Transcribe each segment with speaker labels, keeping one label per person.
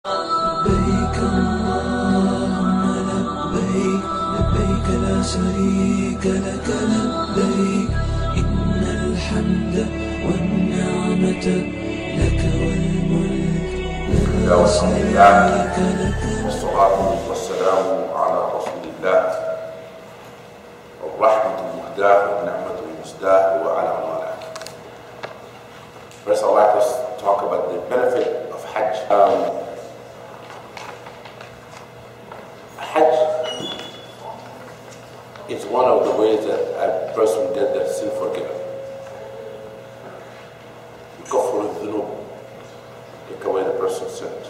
Speaker 1: لبيك اللهم لبيك لبيك لا شريك لك لبيك إن الحمد والنعمة لك والملك لا شريك لك.
Speaker 2: والصلاة والسلام على رسول الله الرحمة المهداة والنعمة المسداة وعلى مالك. First, I'd like to talk about the benefit of Hajj. Hajj is one of the ways that a person gets their sin forgiven. يكفر الذنوب, take away the person's sins.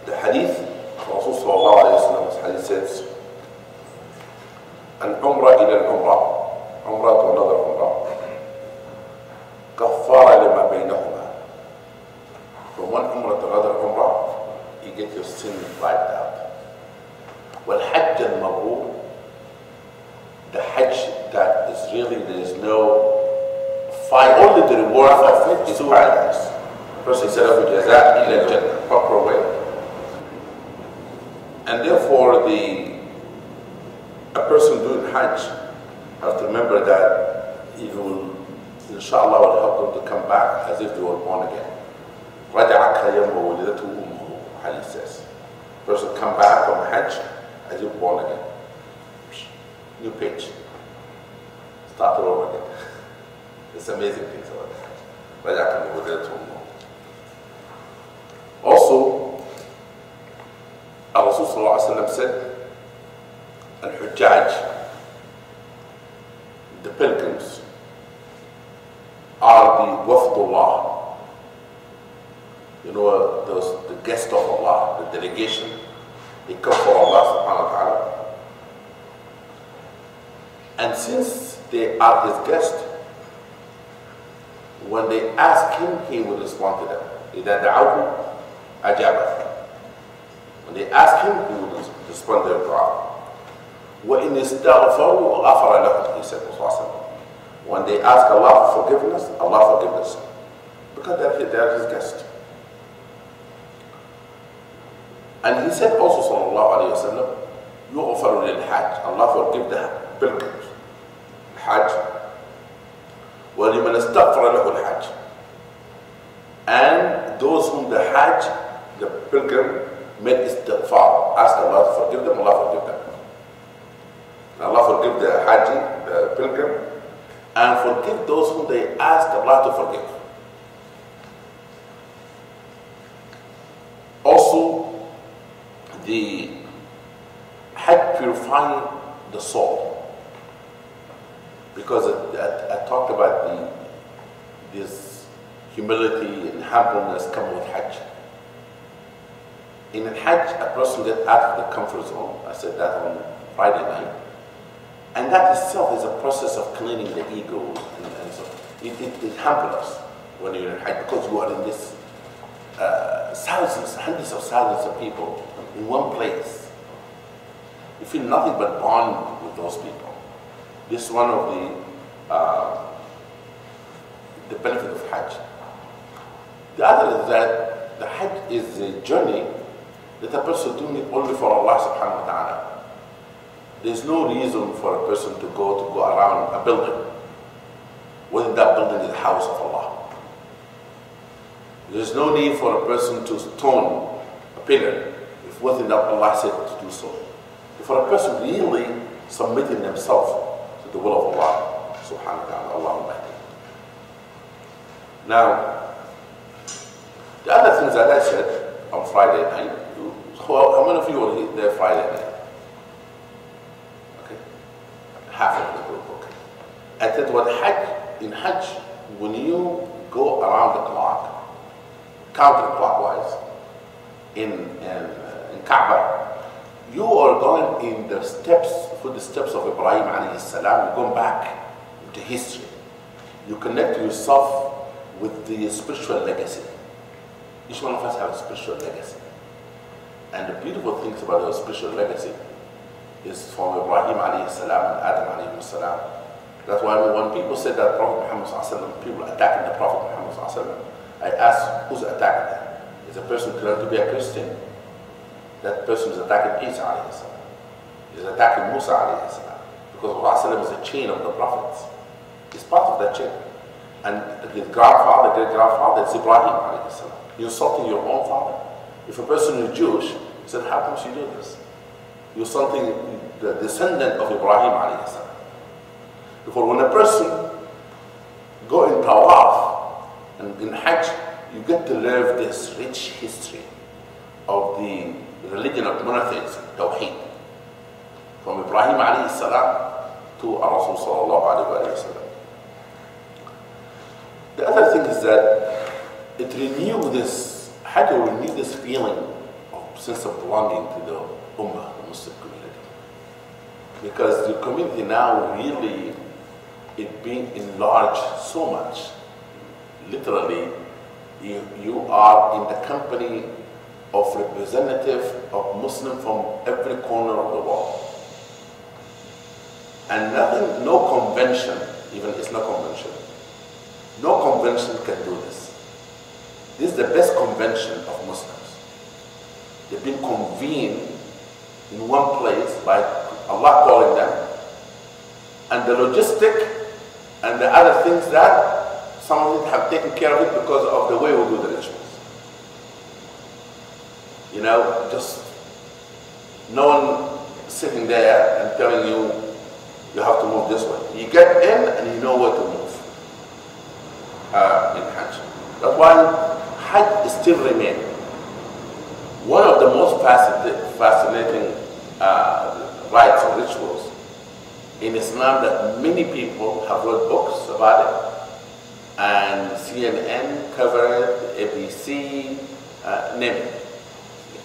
Speaker 2: The hadith of Rasul sallallahu alayhi wa sallam, hadith says, Al-Umrah ila al-Umrah, Umrah to another Umrah, كفارة لما بينهما. From one Umrah to another Umrah, you get your sin wiped out. والحج المبرور, the Hajj that is really, there is no fight, only the reward of it is paradise. Person said of الجزاء إلى الجنة, proper way. And therefore, a person doing Hajj has to remember that he will, inshallah, will help them to come back as if they were born again. رَجَعَ كَيَمْ وَوَلِدَتُهُ أُمُّهُ, hadith says. Person come back from Hajj as if born again. New page. Start it over again. It's amazing things about that. رَجَعَ كَيَمْ وَوَلِدَتُهُ أُمُّهُ. Also, Rasul sallallahu alayhi wa sallam said, Al-Hujjaj, the pilgrims, are the Wafdullah. You know, the guest of Allah, the delegation. They come for Allah subhanahu wa ta'ala. And since they are his guest, when they ask him, he will respond to them. إِذَا دَعَوْهُ أَجَابَهُ. When they ask him, he will respond to their dua. وَإِنْ اسْتَغْفَرُوا غَفَرَ لَهُمْ, he said. When they ask Allah for forgiveness, Allah forgives them. Because they're his guest. And he said also, sallallahu alayhi wa sallam, يُغْفَرُ لِلْحَاجِ, Allah forgive the pilgrims. Hajj. وَلِمَنْ اسْتَغْفَرَ لَهُ الْحَاجِ. And those whom the Hajj, the pilgrim, made istighfar, ask Allah to forgive them, Allah forgive them. And Allah forgive the Haji, the pilgrim, and forgive those whom they ask Allah to forgive. Also, the Hajj purifying the soul, because I talked about this humility and humbleness coming with Hajj. In Hajj, a person gets out of the comfort zone. I said that on Friday night. And that itself is a process of cleaning the ego. And so it humbles us when you're in Hajj, because you are in this thousands, hundreds of thousands of people in one place. You feel nothing but bond with those people. This is one of the benefit of Hajj. The other is that the Hajj is a journey that a person doing it only for Allah subhanahu wa ta'ala. There's no reason for a person to go around a building, whether that building is the house of Allah. There's no need for a person to stone a pillar if within that Allah said to do so. For a person really submitting themselves to the will of Allah subhanahu wa ta'ala. Allahumma. Now, the other things that I said on Friday night, how many of you were there Friday night? Okay, half of the group. Okay. I said, what Hajj, in Hajj, when you go around the clock, counterclockwise, in Kaaba, you are going in the steps, footsteps of Ibrahim alayhi salam. You're going back into history. You connect yourself with the spiritual legacy. Each one of us have a spiritual legacy. And the beautiful things about our spiritual legacy is from Ibrahim alayhi salam and Adam alayhi salam. That's why when people said that Prophet Muhammad sallallahu alaihi wasallam, people attacking the Prophet Muhammad sallallahu alaihi wasallam, I ask, who's attacking them? Is a person claiming to be a Christian? That person is attacking Isa alayhi salam. Is attacking Musa alayhi salam. Because Rasulullah is a chain of the prophets. He's part of that chain. And his grandfather, great-grandfather, is Ibrahim alayhi salam. You're insulting your own father. If a person is Jewish, he said, how come you do this? You're insulting the descendant of Ibrahim alayhi salam. Because when a person go in Tawaf and in Hajj, you get to learn this rich history of the religion of monotheism, Tawheed. From Ibrahim alayhi salam to Rasul sallallahu alayhi wa sallam. The other thing is that it renews this, Hajj will renew this feeling of sense of belonging to the Ummah, the Muslim community. Because the community now really is being enlarged so much. Literally, you are in the company of representative of Muslims from every corner of the world. And nothing, no convention, even it's not convention, no convention can do this. This is the best convention of Muslims. They've been convened in one place by Allah calling them, and the logistic and the other things that some of them have taken care of it because of the way we do the rituals. You know, just no one sitting there and telling you, you have to move this way. You get in and you know where to move in Hajj. That's why Hajj still remains one of the most fascinating rites or rituals in Islam that many people have read books about it, and CNN covered, ABC, name it.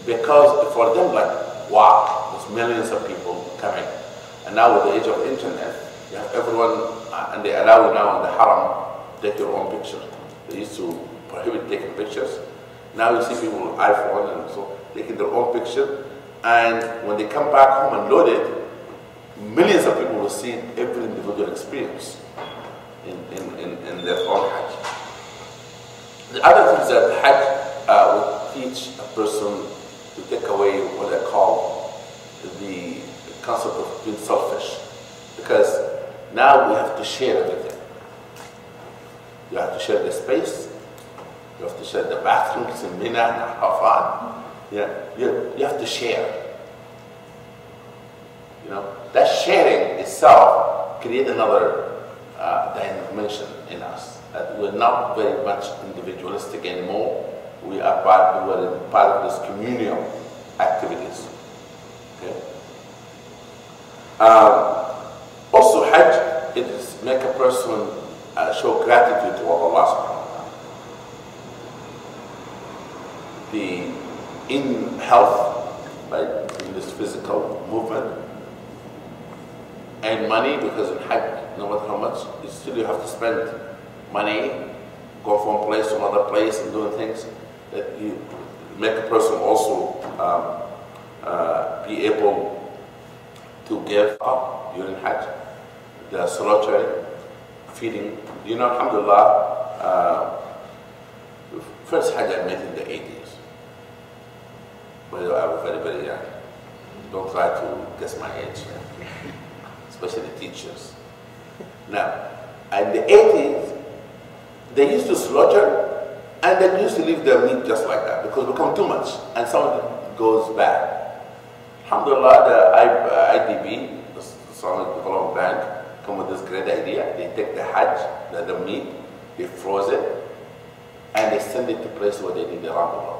Speaker 2: Because for them, like, wow, there's millions of people coming. And now with the age of internet, you have everyone, and they allow you now in the haram, take your own picture. They used to prohibit taking pictures. Now you see people with iPhone and so taking their own picture. And when they come back home and load it, millions of people will see every individual experience in their own Hajj. The other thing is that Hajj will teach a person to take away what I call the concept of being selfish, because now we have to share everything. You have to share the space, you have to share the bathrooms in Medina and Arafat. You have to share. You know, that sharing itself creates another dimension in us. That we're not very much individualistic anymore. We are part of this communal activities. Okay? Also, Hajj, it is make a person show gratitude to Allah subhanahu wa ta'ala. In health, like in this physical movement, and money, because in Hajj, no matter how much, you still have to spend money, go from place to another place and doing things that you make a person also be able to give up during Hajj. The slaughter, feeding. You know, alhamdulillah, first Hajj I made in the 80s. But I was very, very young. Don't try to guess my age, especially the teachers. Now, in the 80s, they used to slaughter and they used to leave their meat just like that because it become too much and some of it goes bad. Alhamdulillah, the IDB, the Islamic Development Bank, come with this great idea. They take the Hajj, the meat, they froze it, and they send it to places where they need it around the world.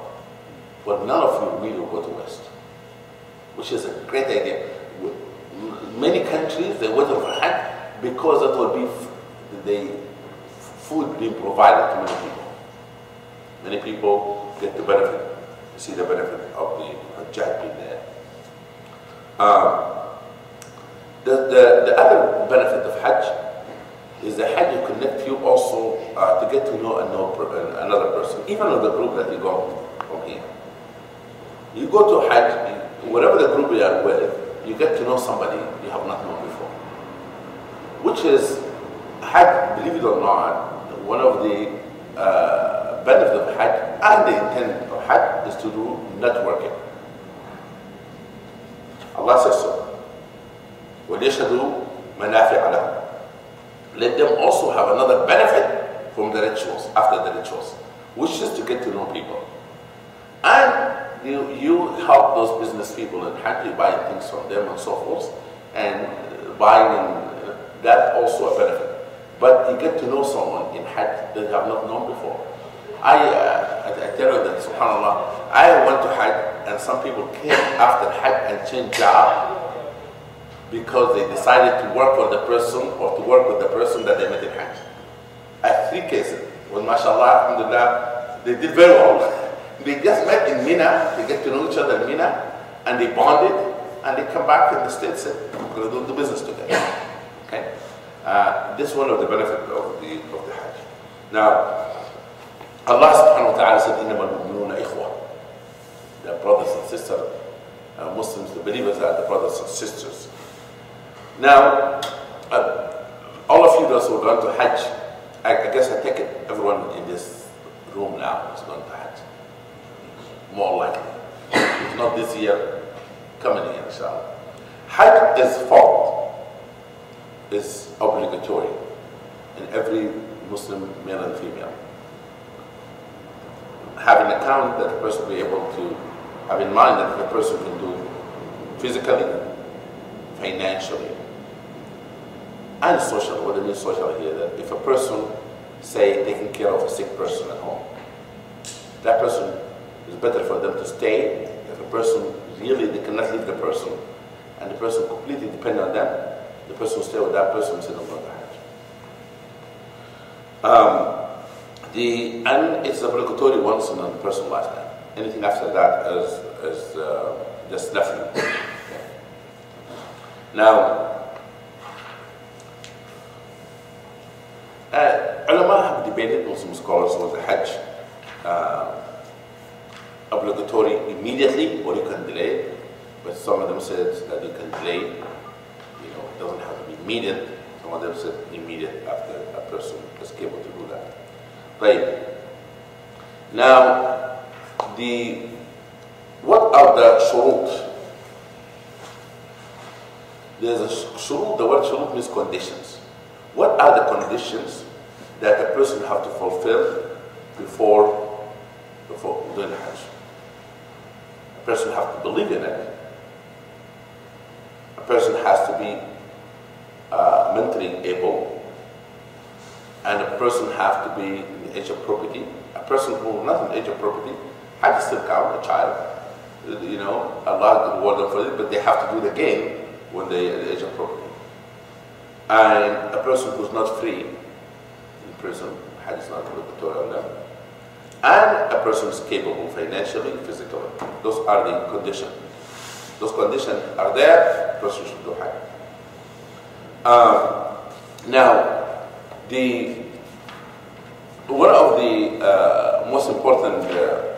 Speaker 2: But none of your meat will go to waste, which is a great idea. Many countries, they wait for Hajj because that will be the food being provided to many people. Many people get the benefit, see the benefit of the Hajj being there. The other benefit of Hajj is the Hajj will connect you also to get to know another person, even with the group that you go from here. You go to Hajj, whatever the group you are with, you get to know somebody you have not known before. Which is, Hajj, believe it or not, one of the benefit of Hajj and the intent of Hajj is to do networking. Allah says so. وَلْيَشْهَدُوا مَنَافِعَ لَهُمْ. Let them also have another benefit from the rituals, after the rituals, which is to get to know people. And you help those business people in Hajj, you buy things from them and so forth, and buying that also a benefit. But you get to know someone in Hajj that you have not known before. I tell you that, subhanAllah, I went to Hajj and some people came after Hajj and changed job because they decided to work for the person or to work with the person that they met in Hajj. I had 3 cases. Well, mashallah, alhamdulillah, they did very well. They just met in Medina, they get to know each other in Medina, and they bonded, and they come back in the States and said, we're going to do business together. Okay? This is one of the benefits of the Hajj. Now, Allah subhanahu wa ta'ala said, إِنَّمَا الْمُؤْمِنُونَ إِخْوَةً. The brothers and sisters, Muslims, the believers are the brothers and sisters. Now, all of you those who are going to Hajj, I guess I take it everyone in this room now is going to Hajj. More likely. If not this year, coming year, inshallah. Hajj is fard, is obligatory in every Muslim male and female. Have an account that the person will be able to have in mind that the person can do physically, financially, and social. What I mean social here, that if a person, say, taking care of a sick person at home, that person is better for them to stay. If a person really, they cannot leave the person, and the person completely depend on them, the person will stay with that person instead of going to Hajj. And it's obligatory once in a person's lifetime. Anything after that is just nothing. Now, ulama have debated, Muslim scholars, was the Hajj obligatory immediately or you can delay it. But some of them said that you can delay it. It doesn't have to be immediate. Some of them said immediate after a person is able to do that. Right. Now, what are the shurut? There's a shurut, the word shurut means conditions. What are the conditions that a person have to fulfill before doing Hajj? A person has to believe in it. A person has to be mentally able. And a person has to be in the age of property. A person who is not in the age of property, Hajj still count, a child. Allah reward them for it, but they have to do it again when they are at the age of property. And a person who's not free in prison, Hajj is not obligatory on them. And a person is capable financially, physically. Those are the conditions. Those conditions are there, a person should do Hajj. Now, one of the most important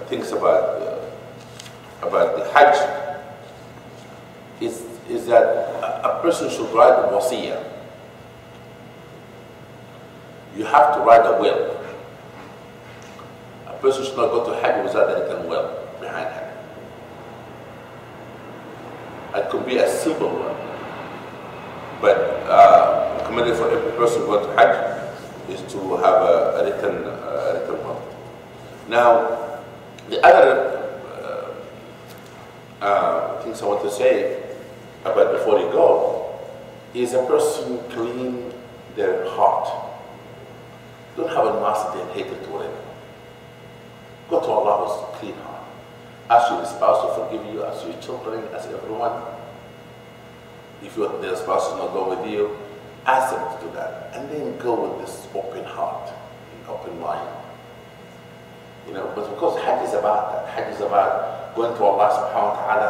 Speaker 2: things about the Hajj is that a person should write a wasiyah. You have to write a will. A person should not go to Hajj without a written will behind him. It could be a simple one, but recommended for every person going to Hajj is to have a written will. Now, the other things I want to say about before you go is a person clean their heart. Don't have animosity and hatred toward anyone. Go to Allah with a clean heart. Ask your spouse to forgive you, ask your children, ask everyone. If their spouse is not going with you, ask them to do that. And then go with this open heart, open mind. But because Hajj is about that. Hajj is about going to Allah subhanahu wa ta'ala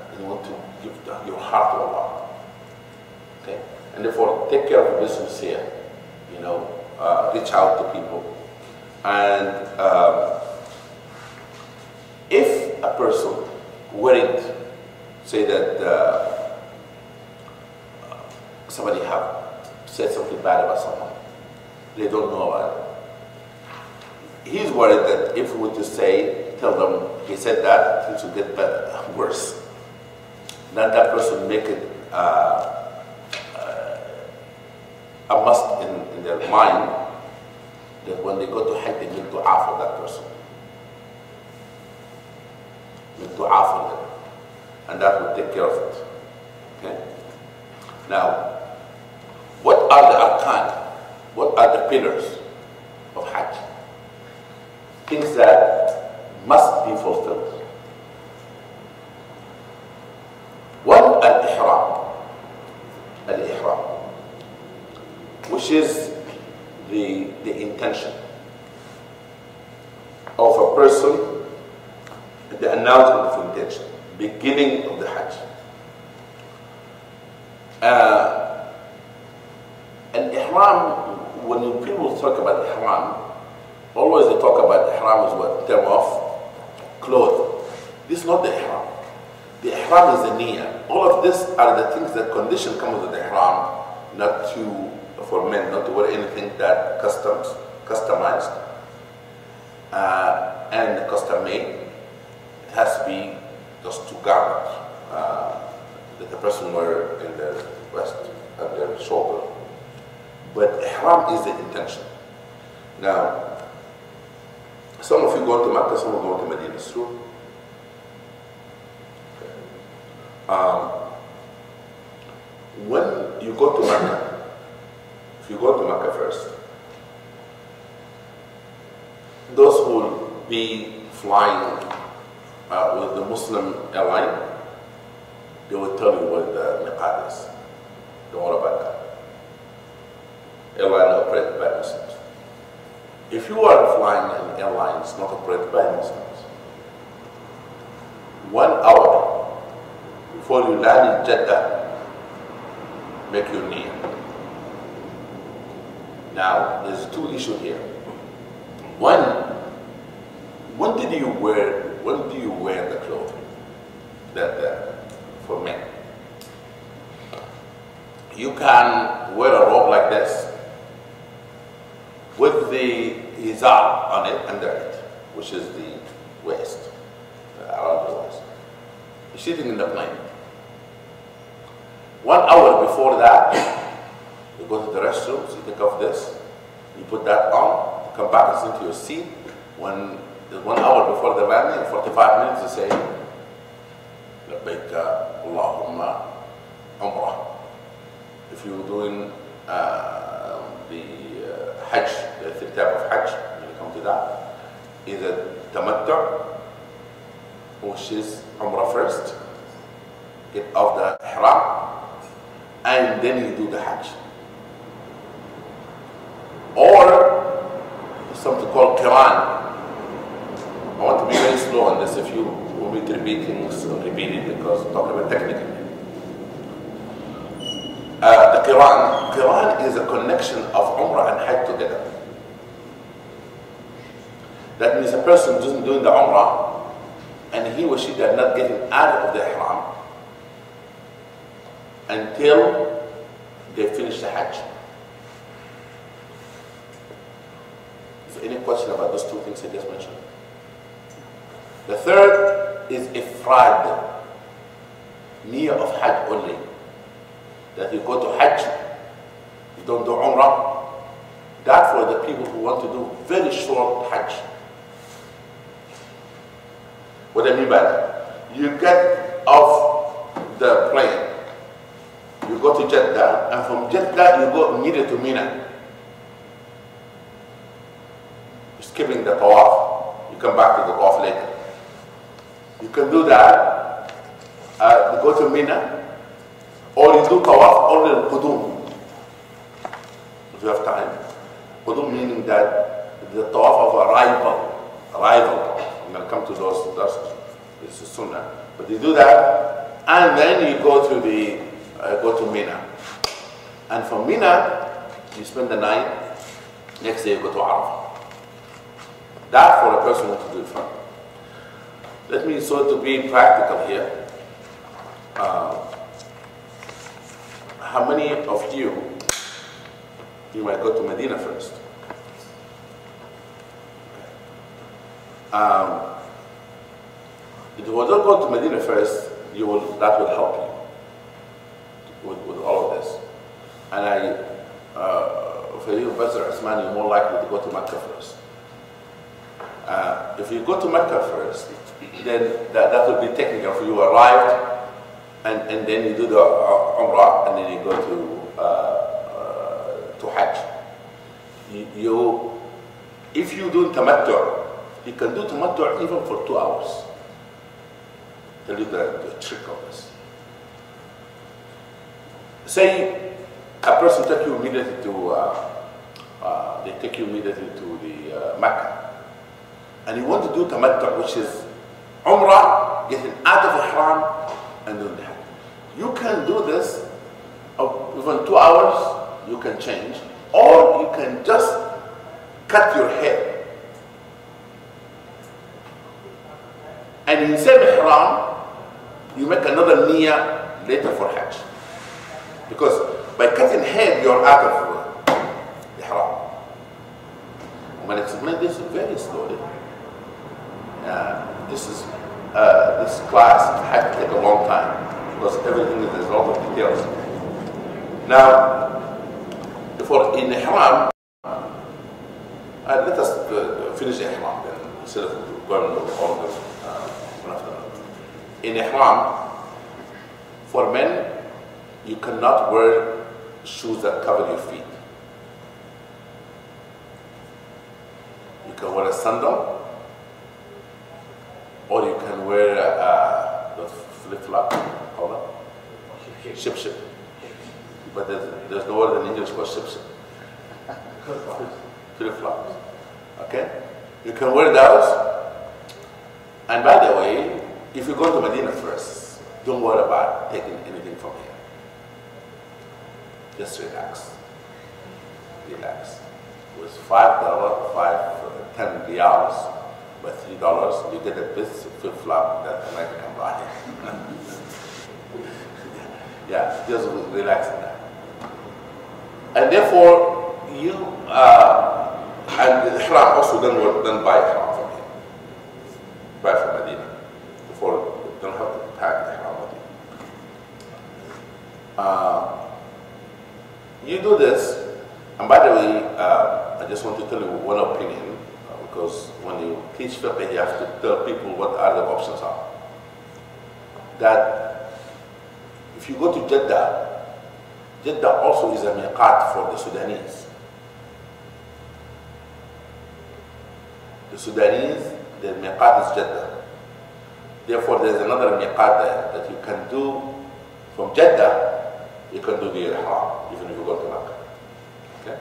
Speaker 2: and you want to give your heart to Allah. Okay? And therefore, take care of your business here. Reach out to people. And if a person worried, say that somebody have said something bad about someone, they don't know about it. he's worried that if we were to tell them he said that, things will get worse. Then that person make it a must in their mind that when they go to Hajj, they make dua for that person. Make dua for them. And that will take care of it. Okay? Now, what are the arkan? What are the pillars of Hajj? Things that must be fulfilled. One, al-ihram. Al-ihram, which is the intention of a person, the announcement of intention, beginning of the Hajj. Al-ihram, when people talk about ihram, always they talk about ihram as what? In terms of clothes. This is not the ihram. The ihram is the niyyah. All of this are the things that condition comes with the ihram, not to, for men, not to wear anything that customized and custom made. It has to be just two garments that the person wear in their waist and their shoulder. But ihram is the intention. Now, some of you go to Makkah, some of you go to Medina. It's true. When you go to Makkah, if you go to Makkah first, those who will be flying with the Muslim airline, they will tell you what the miqat is. Don't worry about that. Airline operated by Muslims. If you are flying an airline that's not operated by Muslims, 1 hour before you land in Jeddah, make your niyyah. Now, there's two issues here. One, when do you wear the clothing for men? You can wear a robe like this with the izar on it, under it, which is the waist, around the waist. You're sitting in the plane. 1 hour before that, you go to the restroom, so you take off this, you put that on, come back and sit to your seat. When 1 hour before the landing, 45 minutes, you say, Labbaika Allahumma Umrah. If you're doing the Hajj, the third type of Hajj, when you come to that, is a tamattu, which is Umrah first, get off the ihram, and then you do the Hajj. Or something called Qiran. I want to be very slow on this. If you want me to repeat things, repeat it, because I'm talking about technically. The Qiran is a connection of Umrah and Hajj together. That means a person isn't doing the Umrah and he or she are not getting out of the Ihram until they finish the Hajj. Is there any question about those two things I just mentioned? The third is Ifrad, niyyah of Hajj only. That you go to Hajj, you don't do Umrah. That for the people who want to do very short Hajj. What do I mean by that? You get off the plane, you go to Jeddah, and from Jeddah you go immediately to Medina. You're skipping the Tawaf, you come back to the Tawaf later. You can do that, you go to Medina, or you do Tawaf only in Qudum, if you have time. Qudum meaning that the Tawaf of arrival. I'm going to come to those, this is Sunnah. But you do that, and then you go to go to Mina. And from Mina, you spend the night, next day you go to Arafat. That for a person who wants to do it from. Let me, so to be practical here, how many of you might go to Medina first? if you don't go to Medina first, that will help you with all of this. And for you, Brother Usman, you're more likely to go to Mecca first. If you go to Mecca first, then that will be technical. If you arrived, and then you do the Umrah, and then you go to Hajj. If you do Tamattu', you can do Tamattu' even for 2 hours. Tell you the trick of this. Say a person take you immediately to the Mecca, and you want to do Tamattu', which is Umrah, getting out of Ihram and doing the Hajj. You can do this within 2 hours. You can change, or you can just cut your hair, and in same Ihram, you make another niyyah later for Hajj. Because by cutting hair, you're out of Ihram. I'm going to explain this very slowly. This class had to take a long time because everything is a lot of details. Now, in Ihram, let us finish Ihram then, instead of going over all of them one after another. In Ihram, for men, you cannot wear shoes that cover your feet. You can wear a sandal, or you can wear the flip-flop, hold on, ship. But there's no word in English for ship. Flip-flops. Okay? You can wear those. And by the way, if you go to Medina first, don't worry about taking anything from here. Just relax. Relax. With $5, 10 riyals, but $3, you get the best flip-flop that America can buy. Yeah, just relax in that. And therefore, and the Ihram also don't buy Ihram from here. Buy from Medina. Therefore, you don't have to pack the Ihram with you. You do this, and by the way, I just want to tell you one opinion, because when you teach fiqh, you have to tell people what other options are. That if you go to Jeddah, Jeddah also is a miqat for the Sudanese. The Sudanese, their miqat is Jeddah. Therefore, there's another miqat there that you can do from Jeddah. You can do the Ihram, even if you go to Makkah. Okay?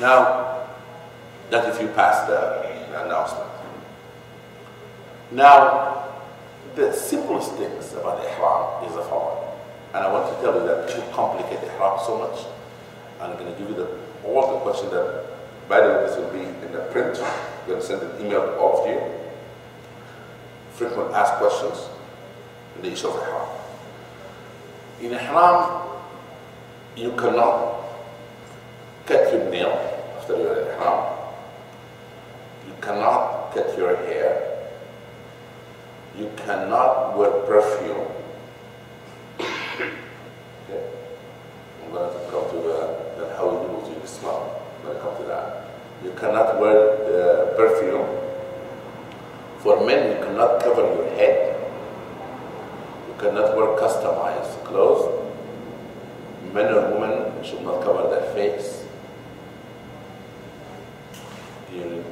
Speaker 2: Now, that if you pass the announcement. Now, the simplest things about Ihram is the following. And I want to tell you that people complicate Ihram so much. I'm going to give you all the questions that, by the way, this will be in the print. I'm going to send an email to all of you. Frequent asked questions in the issue of Ihram. In Ihram, you cannot cut your nail after you're in Ihram. You cannot cut your hair. You cannot wear perfume. Okay. I'm going to come to how we do with the smell. I'm going to come to that. You cannot wear perfume. For men, you cannot cover your head. You cannot wear customized clothes. Men or women should not cover their face during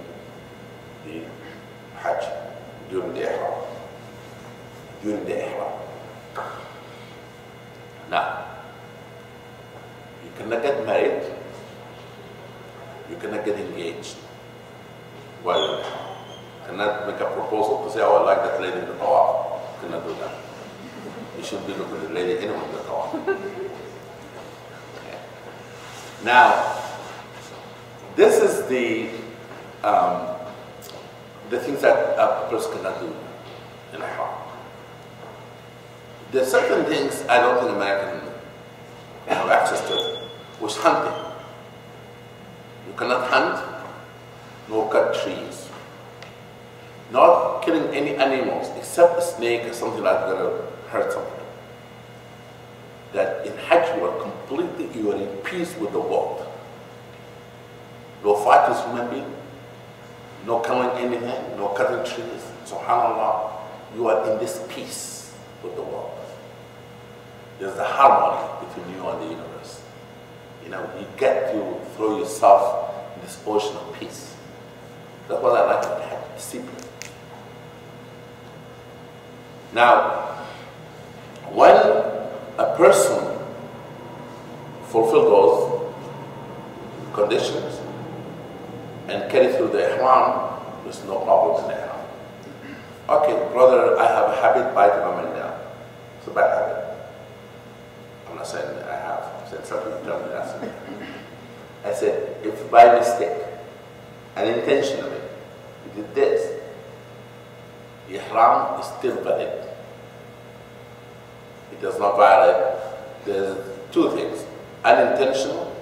Speaker 2: the Hajj, during the Ihram. During the Ihram. Now, you cannot get married, you cannot get engaged while you're in Ihram. You cannot make a proposal to say, oh, I like that lady in the Tawaf. You cannot do that. You shouldn't be looking at the lady anyway in the Tawaf. Okay. Now, this is the things that a person cannot do in Ihram. There are certain things I don't think Americans have access to, which is hunting. You cannot hunt nor cut trees. not killing any animals except a snake or something like that going to hurt something. That in Hajj you are in peace with the world. No fight with human being, no killing anything, no cutting trees. SubhanAllah, you are in this peace with the world. There's the harmony between you and the universe. You know, you get to throw yourself in this ocean of peace. That's what I like about Hajj, discipline. Now, when a person fulfills those conditions and carry through the ihram, there's no problem in the ihram. Okay, brother, I have a habit biting on my nail. It's a bad habit. I'm not saying I have. I said something you tell me that's me. I said, if by mistake and intentionally you did this, the ihram is still valid. It does not violate. There's two things: unintentional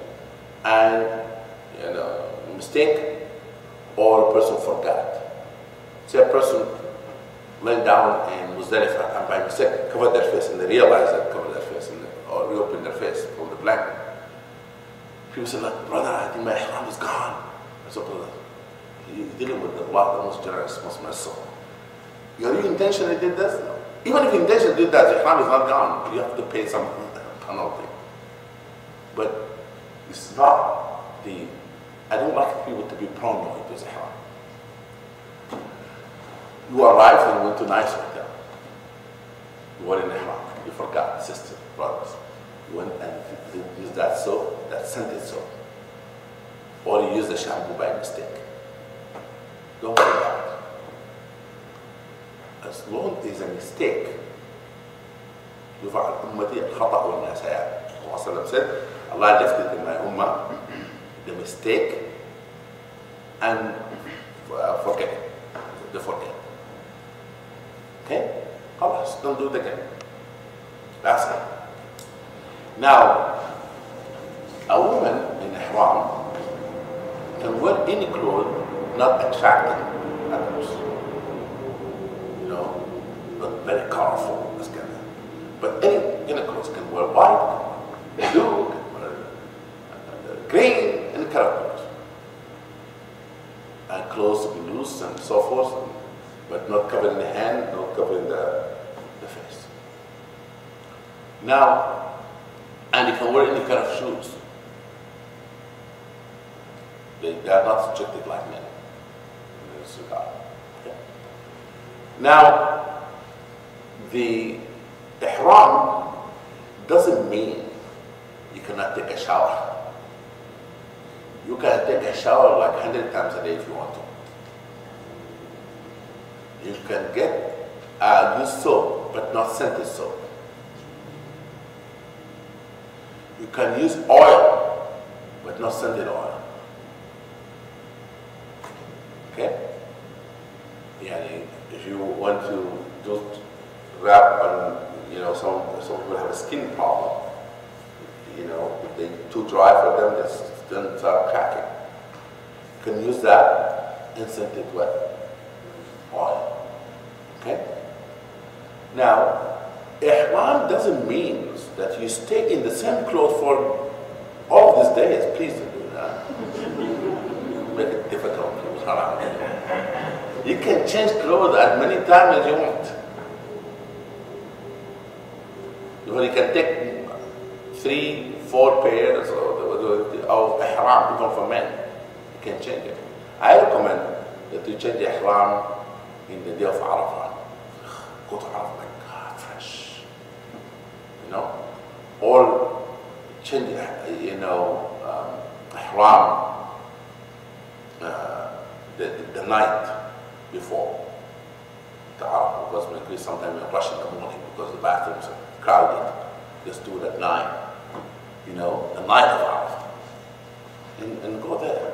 Speaker 2: and mistake, or a person forgot. Say a person went down in Muzdalifah and by mistake covered their face and they realized that covered their face or reopened their face from the blanket. People say, like, brother, I think my ihram is gone. I said, brother, you're dealing with Allah, the most generous, most merciful. You intentionally did this? No. Even if you intentionally did that, the ihram is not gone. You have to pay some penalty. But it's not the, I don't like people to be paranoid with ihram. You arrived and went to a nice hotel. You were in ihram. You forgot, sisters, brothers. You went and used that soap, that scented soap. Or you used the shampoo by mistake. Don't worry about it. As long as it's a mistake, يفعل أمتي الخطأ والنسيان. Allah said, Allah lifted in my ummah the mistake and forgetting. The forget. Okay? Allah, don't do it again. That's it. Now, a woman in ihram can wear any clothes not attracting others. You know, not very colorful, this kind of. But any clothes can wear white, blue, can wear green, any kind of clothes. And clothes to be loose and so forth, but not covering the hand, not covering the face. Now, and you can wear any kind of shoes. They are not restricted like men in this regard. Okay. Now, the ihram doesn't mean you cannot take a shower. You can take a shower like 100 times a day if you want to. You can get use soap, but not scented soap. You can use oil, but not scented oil. Okay? Yani, if you want to just wrap on, some people have a skin problem. If they're too dry for them, they then start cracking. You can use that and scented what? Oil. Okay? Now, ihram doesn't mean that you stay in the same clothes for all these days. Please don't do that. Make it difficult. You can change clothes as many times as you want. You can take 3, 4 pairs of ihram, even for men. You can change it. I recommend that you change ihram in the day of Arafat. Go to Arafat, my God, fresh. Or change, ihram the night before the Arafat, because maybe sometimes you rush in the morning because the bathrooms are crowded. Just do it at night, the night of Arafat, and go there.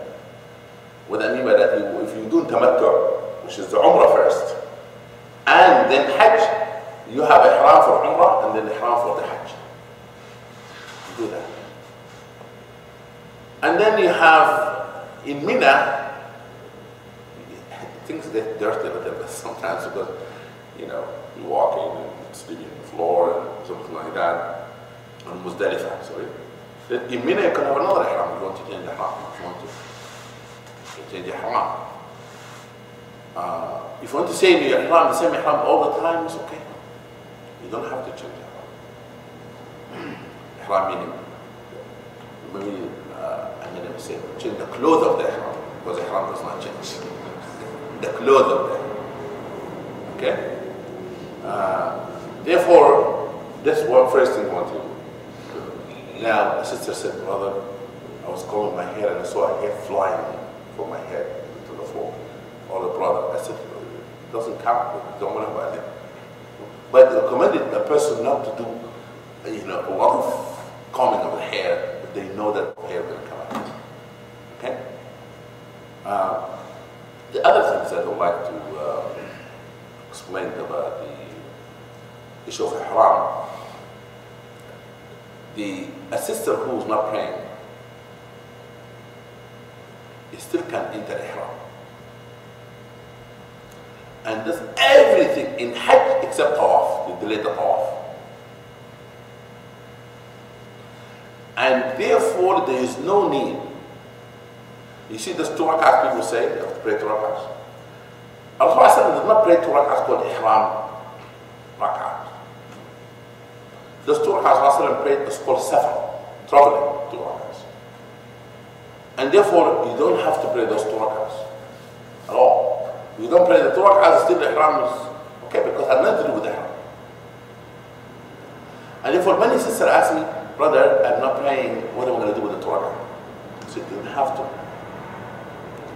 Speaker 2: What I mean by that, if you do tamattu, which is the Umrah first, and then Hajj, you have ihram for Umrah and then ihram for the Hajj. You do that. And then you have, in Mina, things get dirty a little bit sometimes because, you know, you're walking and sleeping on the floor and something like that. On Muzdalifah, sorry. In Mina you can have another ihram if you want to change the ihram. If you want to change the ihram. If you want to say in your ihram, the same ihram all the time, it's okay. You don't have to change ihram. Ihram meaning, maybe I'm going to say, change the clothes of the ihram, because the ihram does not change. The clothes of the ihram. Okay? Therefore, that's what first thing I want to do. Now, the sister said, brother, I was combing my hair and I saw a hair flying from my head to the floor. Or the brother, I said, it doesn't count, don't worry about it. But it recommended the person not to do, you know, a lot of combing of the hair, but they know that the hair will come out. Okay? The other things that I would like to explain about the issue of ihram, a sister who is not praying, still can enter ihram. And does everything in Hajj except Tawaf, you delay the Tawaf. And therefore there is no need. You see those 2 rak'ahs people say, they have to pray 2 rak'ahs. Arafat does not pray 2 rak'ahs called ihram rak'ahs. Those 2 rak'ahs Rasulullah prayed is called safar, traveling 2 rak'ahs. And therefore you don't have to pray those 2 rak'ahs at all. You don't pray the 2 rak'ahs, still the ihram is okay because it has nothing to do with the ihram. And therefore many sisters ask me, brother, I'm not praying, what am I going to do with the 2 rak'ahs? I said, you don't have to.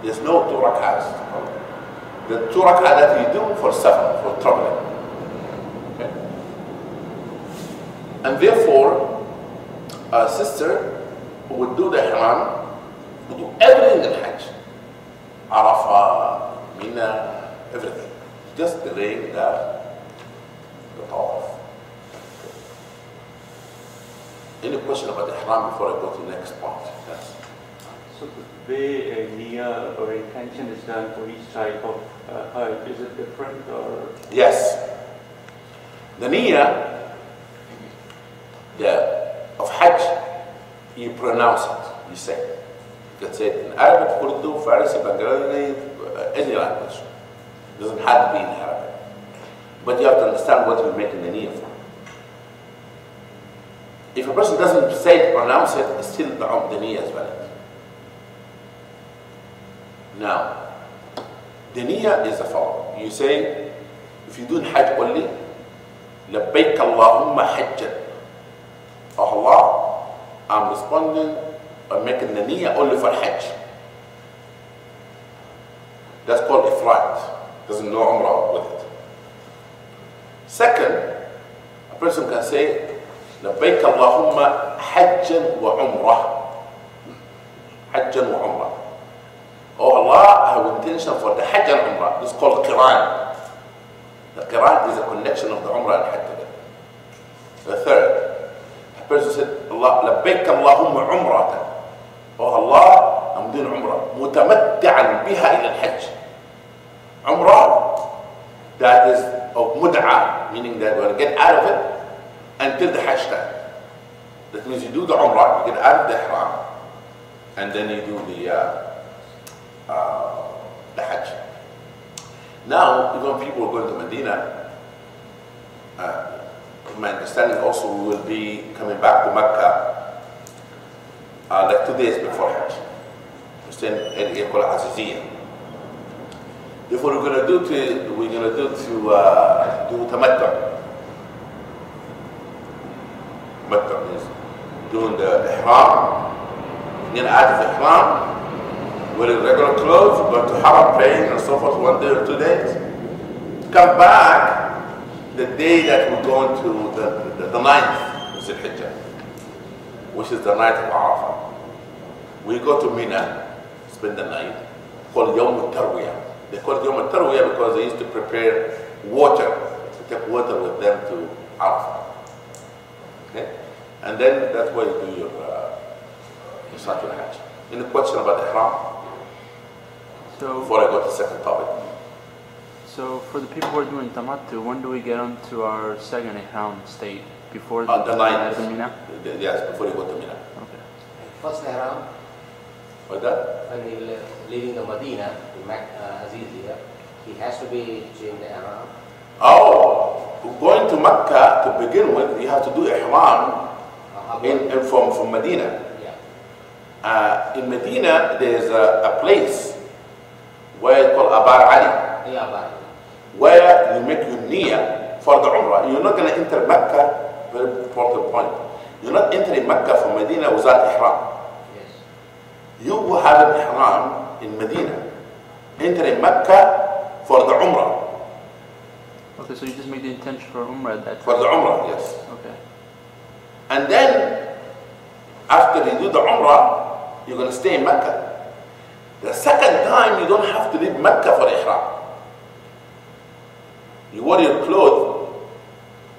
Speaker 2: There's no 2 rak'ahs. The 2 rak'ahs that you do for safar, for traveling. Okay? And therefore, a sister who would do the ihram would do everything in Hajj. Arafat, Medina, everything. Just delaying the Tawaf. Any question about the ihram before I go to the next point? Yes.
Speaker 3: So the way niyyah or intention is done for each type of Hajj, is it different or?
Speaker 2: Yes. The niyyah of Hajj, you pronounce it, you say it. You can say it in Arabic, Urdu, Farsi, Bengali, any language. It doesn't have to be in Arabic. But you have to understand what you're making the niyyah for. If a person doesn't say it, pronounce it, still the niyyah is valid. Now, the niyyah is the following. You say, if you do Hajj only, لبيك اللهم حجا. Oh Allah, I'm responding, I'm making the niyyah only for Hajj. That's called ifrat. Doesn't know umrah with it. Second, a person can say, لبيك اللهم حجا وعمرة. حجا وعمرة. Oh Allah, I have intention for the Hajj and Umrah. This is called Qiran. The Qiran is a connection of the Umrah and Hajj. The third, a person said, Allah, لبيك اللهم عمرة. Oh Allah, I'm doing Umrah. متمتعا بها إلى الحج. Umrah, that is of mud'a, meaning that we're going to get out of it until the Hajj time. That means you do the Umrah, you get out of the Ihram, and then you do the Hajj. Now, even people are going to Medina, my understanding also we will be coming back to Mecca like 2 days before Hajj. We're staying in an area called Aziziyah. Therefore, we're going to do Tamattu. Tamattu means doing the Ihram, then out of Ihram, wearing regular clothes, go to Haram praying and so forth 1 day or 2 days. Come back the day that we're going to the 9th of Zul-Hijjah, which is the night of Arafat. We go to Mina, spend the night, called Yawm al-Tarwiyah. They call it Yawm al-Tarwiyah because they used to prepare water, to take water with them to Arafat. Okay? And then that's where you do your Salat al-Hajj. Any question about Ihram?
Speaker 3: So,
Speaker 2: before I go to the second topic?
Speaker 4: So for the people who are doing tamattu, when do we get onto our second ihram state? Before
Speaker 2: the night.
Speaker 4: Mina?
Speaker 2: Yes, before you go to Mina.
Speaker 4: Okay.
Speaker 5: First ihram,
Speaker 2: What that?
Speaker 5: when he leaving the Medina, Aziz here, he has to be changing the ihram.
Speaker 2: Oh, going to Mecca to begin with, you have to do ihram from Medina.
Speaker 5: Yeah.
Speaker 2: In Medina, there's a place where it's called Abar Ali,
Speaker 5: Yeah, but
Speaker 2: where you make your niyyah for the Umrah. You're not going to enter Mecca, very important point. You're not entering Mecca from Medina without ihram.
Speaker 5: yes.
Speaker 2: You will have an ihram in Medina, entering Mecca for the Umrah.
Speaker 4: Okay, so you just make the intention for Umrah at that time?
Speaker 2: For the Umrah, yes.
Speaker 4: Okay.
Speaker 2: And then, after you do the Umrah, you're going to stay in Mecca. The second time, you don't have to leave Mecca for ihram. You wear your clothes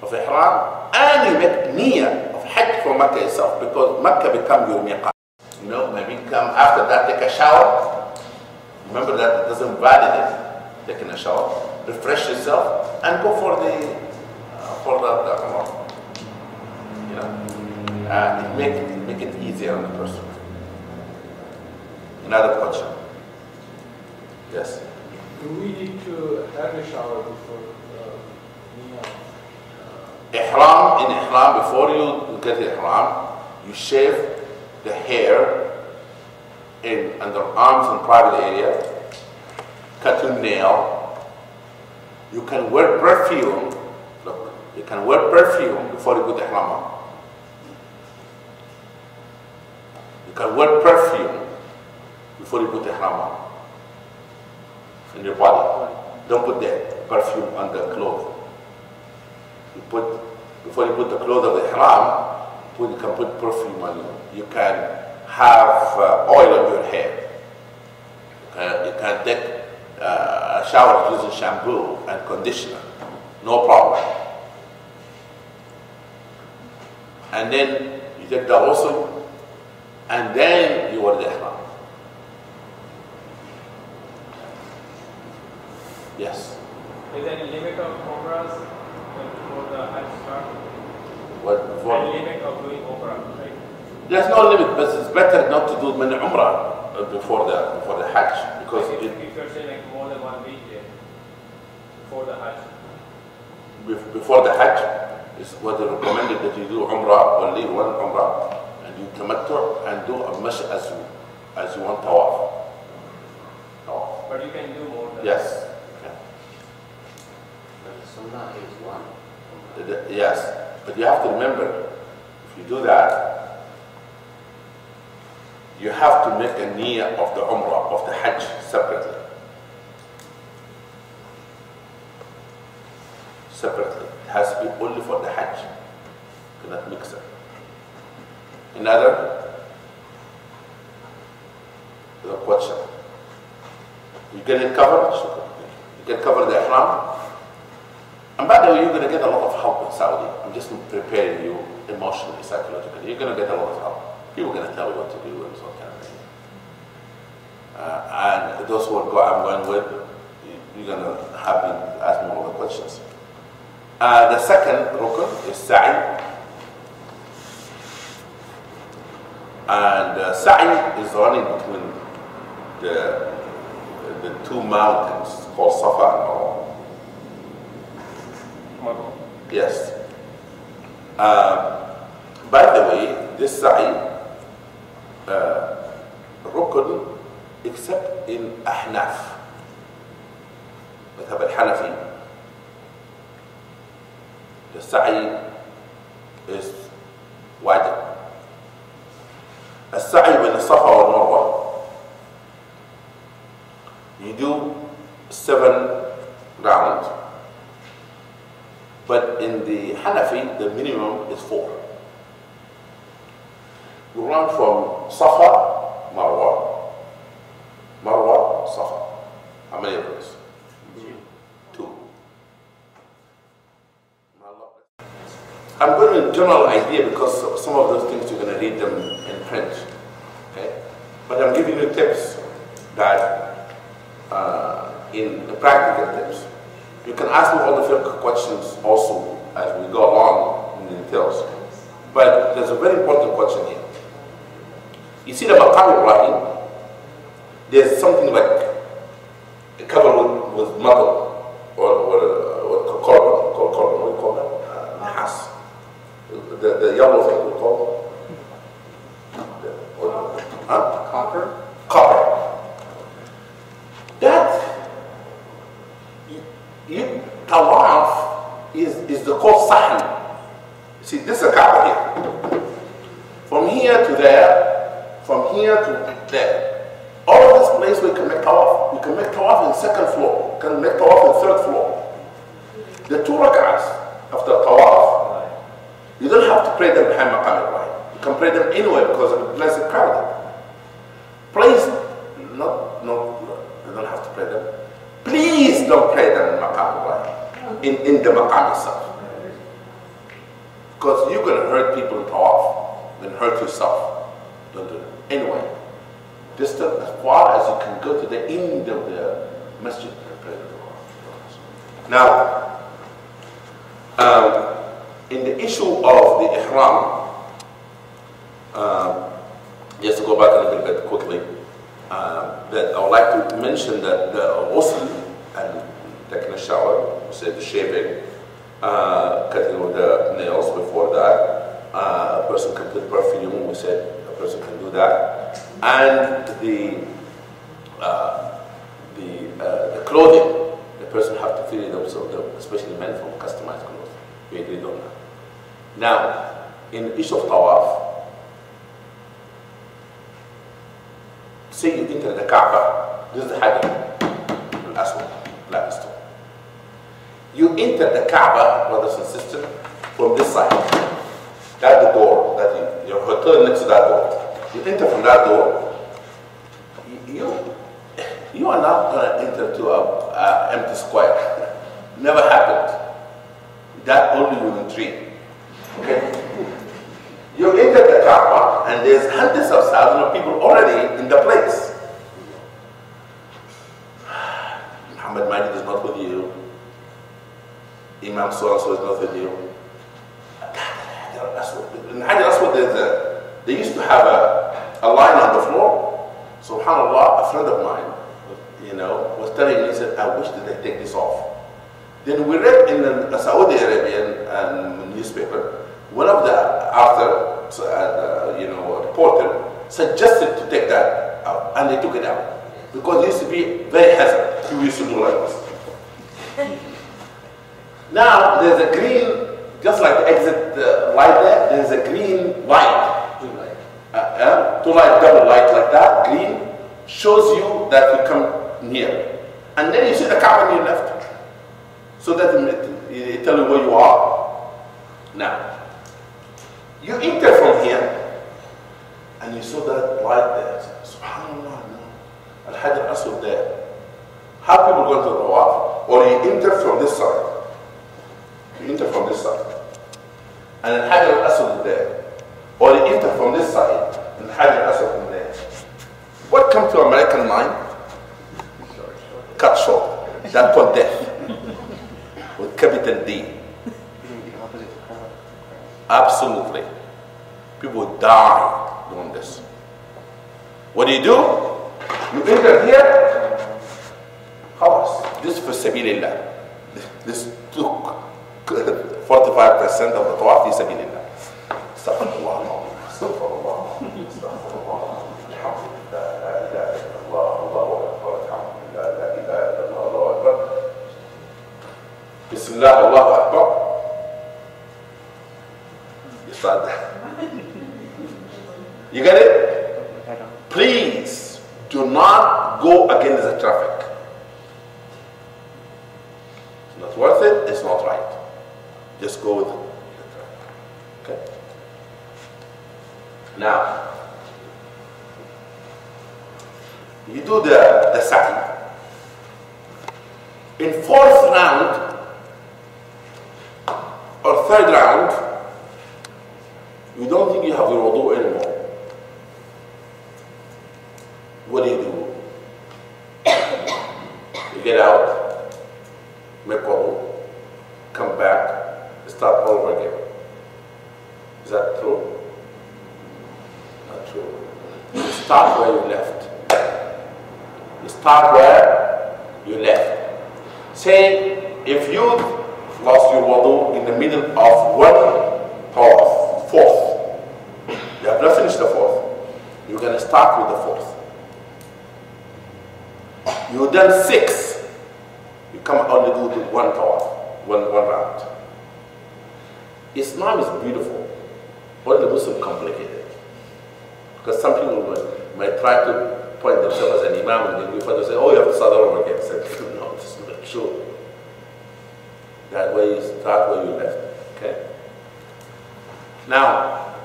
Speaker 2: of ihram, and you make niyyah of Hajj for Mecca itself, because Mecca becomes your miqat. You know, maybe come after that, take a shower. Remember that it doesn't validate taking a shower. Refresh yourself and go for the Umrah. You know, make it easier on the person. Another question. Yes.
Speaker 6: Do we need to have a shower before
Speaker 2: Ihram, in ihram, before you get ihram, you shave the hair in under arms and private area, cut your nail. You can wear perfume. Look, you can wear perfume before you put ihram on. You can wear perfume before you put ihram on in your body. Don't put the perfume on the clothes. You put, before you put the clothes of the ihram, you can put perfume on you. You can have oil on your hair. You can take a shower using shampoo and conditioner. No problem. And then you take the ghusl, and then you wear the ihram. Yes.
Speaker 6: Is there any limit of umrahs before the Hajj starts?
Speaker 2: What before?
Speaker 6: Any limit of doing umrah, right?
Speaker 2: There's no limit, but it's better not to do many umrah before the Hajj, because
Speaker 6: Like if you're saying like more than 1 week there, before the Hajj.
Speaker 2: before the Hajj is what they recommended, that you do umrah, only one umrah, and you tamattu and do as much as you want tawaf. Tawaf.
Speaker 6: But you can do more than
Speaker 2: Yes.
Speaker 5: But the sunnah is one.
Speaker 2: Yes, but you have to remember, if you do that, you have to make a niyyah of the umrah, of the Hajj separately. Separately. It has to be only for the Hajj. You cannot mix it. Another question. You get it covered? You can cover the ihram. And by the way, you're going to get a lot of help in Saudi. I'm just preparing you emotionally, psychologically. You're going to get a lot of help. People are going to tell you what to do and so kind of thing. And those who I'm going with, you're going to have me ask me all the questions. The second rukn is sa'i. And sa'i is running between the two mountains called Safa and Marwa. Yes. By the way, this sa'i rukn, except in Ahnaf, madhab al-Hanafi, the sa'i is wajib. السعي بين الصفا والمروة, you do 7 rounds, but in the Hanafi the minimum is 4. You run from Safa, Marwa, Marwa, Safa. How many of those? 2. I'm going to general idea because some of those things you're going to read them in print, okay? But I'm giving you tips that, in practical tips. You can ask me all the fiqh questions also as we go along in the details. But there's a very important question here. You see the Maqam Ibrahim, there's something like covered with metal or carbon, what do you call that? Nahas. The yellow thing we call
Speaker 4: Copper?
Speaker 2: Copper. That Tawaf is the called Sahan. See, this is a Kaaba here. From here to there, from here to there. All of this place we can make Tawaf. You can make Tawaf in second floor. You can make Tawaf in third floor. The 2 rak'ahs after Tawaf, you don't have to pray them behind Maqam Ibrahim. You can pray them anywhere because the place is crowded. Please, no, you don't have to pray them. Please don't pray them in Maqam Ibrahim, in the Maqam itself. Because you're going to hurt people in Tawaf, you're going to hurt yourself. Don't do it. Anyway, just as far as you can go to the end of the masjid and pray the Tawaf. Now, in the issue of the Ihram, just to go back a little bit quickly, that I would like to mention that the ghusl and taking a shower, say the shaving, cutting of the nails before that, a person can put perfume, we said a person can do that, and the clothing, the person have to feel themselves, especially men from customized clothes. We agreed on that. Now, in the issue of Tawaf, say you enter the Kaaba, this is the Hajar al-Aswad, black stone. You enter the Kaaba, brothers and sisters, from this side. That's the door, that your hotel next to that door. You enter from that door, you are not going to enter to an empty square. Never happened. That only you will dream. Okay? You enter the Kaaba and there's hundreds of thousands of people already in the place. Muhammad Magid is not with you. Imam so-and-so is not with you. In Hajar al-Aswad, they used to have a line on the floor. SubhanAllah, a friend of mine, was telling me, he said, I wish that they take this off. Then we read in the Saudi Arabian newspaper, one of the authors, reporter, suggested to take that out, and they took it out. Because it used to be very hazard. People used to do like this. Now, there's a green, just like the exit light there, there's a green light. Two light, double light like that, green, shows you that you come near. And then you see the Kaaba on your left. So that it tell you where you are. Now, you enter from here, and you saw that light there. SubhanAllah, Al-Hajar al-Aswad there. How people go to the Tawaf? Or you enter from this side. You enter from this side. And Al-Hajar al-Aswad is there. Or you enter from this side, and Al-Hajar al-Aswad from there. What comes to American mind? Cut short. That's called death. With capital D. Absolutely. People die doing this. What do? You enter here, خلاص. This is for sabilillah. This took 45% of the tawaf fi sabilillah. Astaghfirullah. Astaghfirullah. Astaghfirullah. Alhamdulillah. La ilaha illallah. Allahu akbar. Alhamdulillah. La ilaha illallah. Allahu akbar. Bismillah, Allahu Akbar. You start that. You get it? Please do not go against the traffic. It's not worth it, it's not right. Just go with the traffic. Okay? Now, you do the sa'i. In fourth round, or third round, you don't think you have your wudu anymore. What do? You get out, make wudu, go, come back, start all over again. Is that true? Not true. You start where you left. You start where you left. Say, if you lost your wudu in the middle of one tawaf, fourth, you have not finished the fourth, you're going to start with the fourth. You've done 6, you come only do one tawaf, one round. Islam is beautiful, but the Muslim complicated. Because some people might try to point themselves as an imam and then you find they say, oh, you have to start over again. I said, no, this is not true. That way you start where you left. Okay? Now,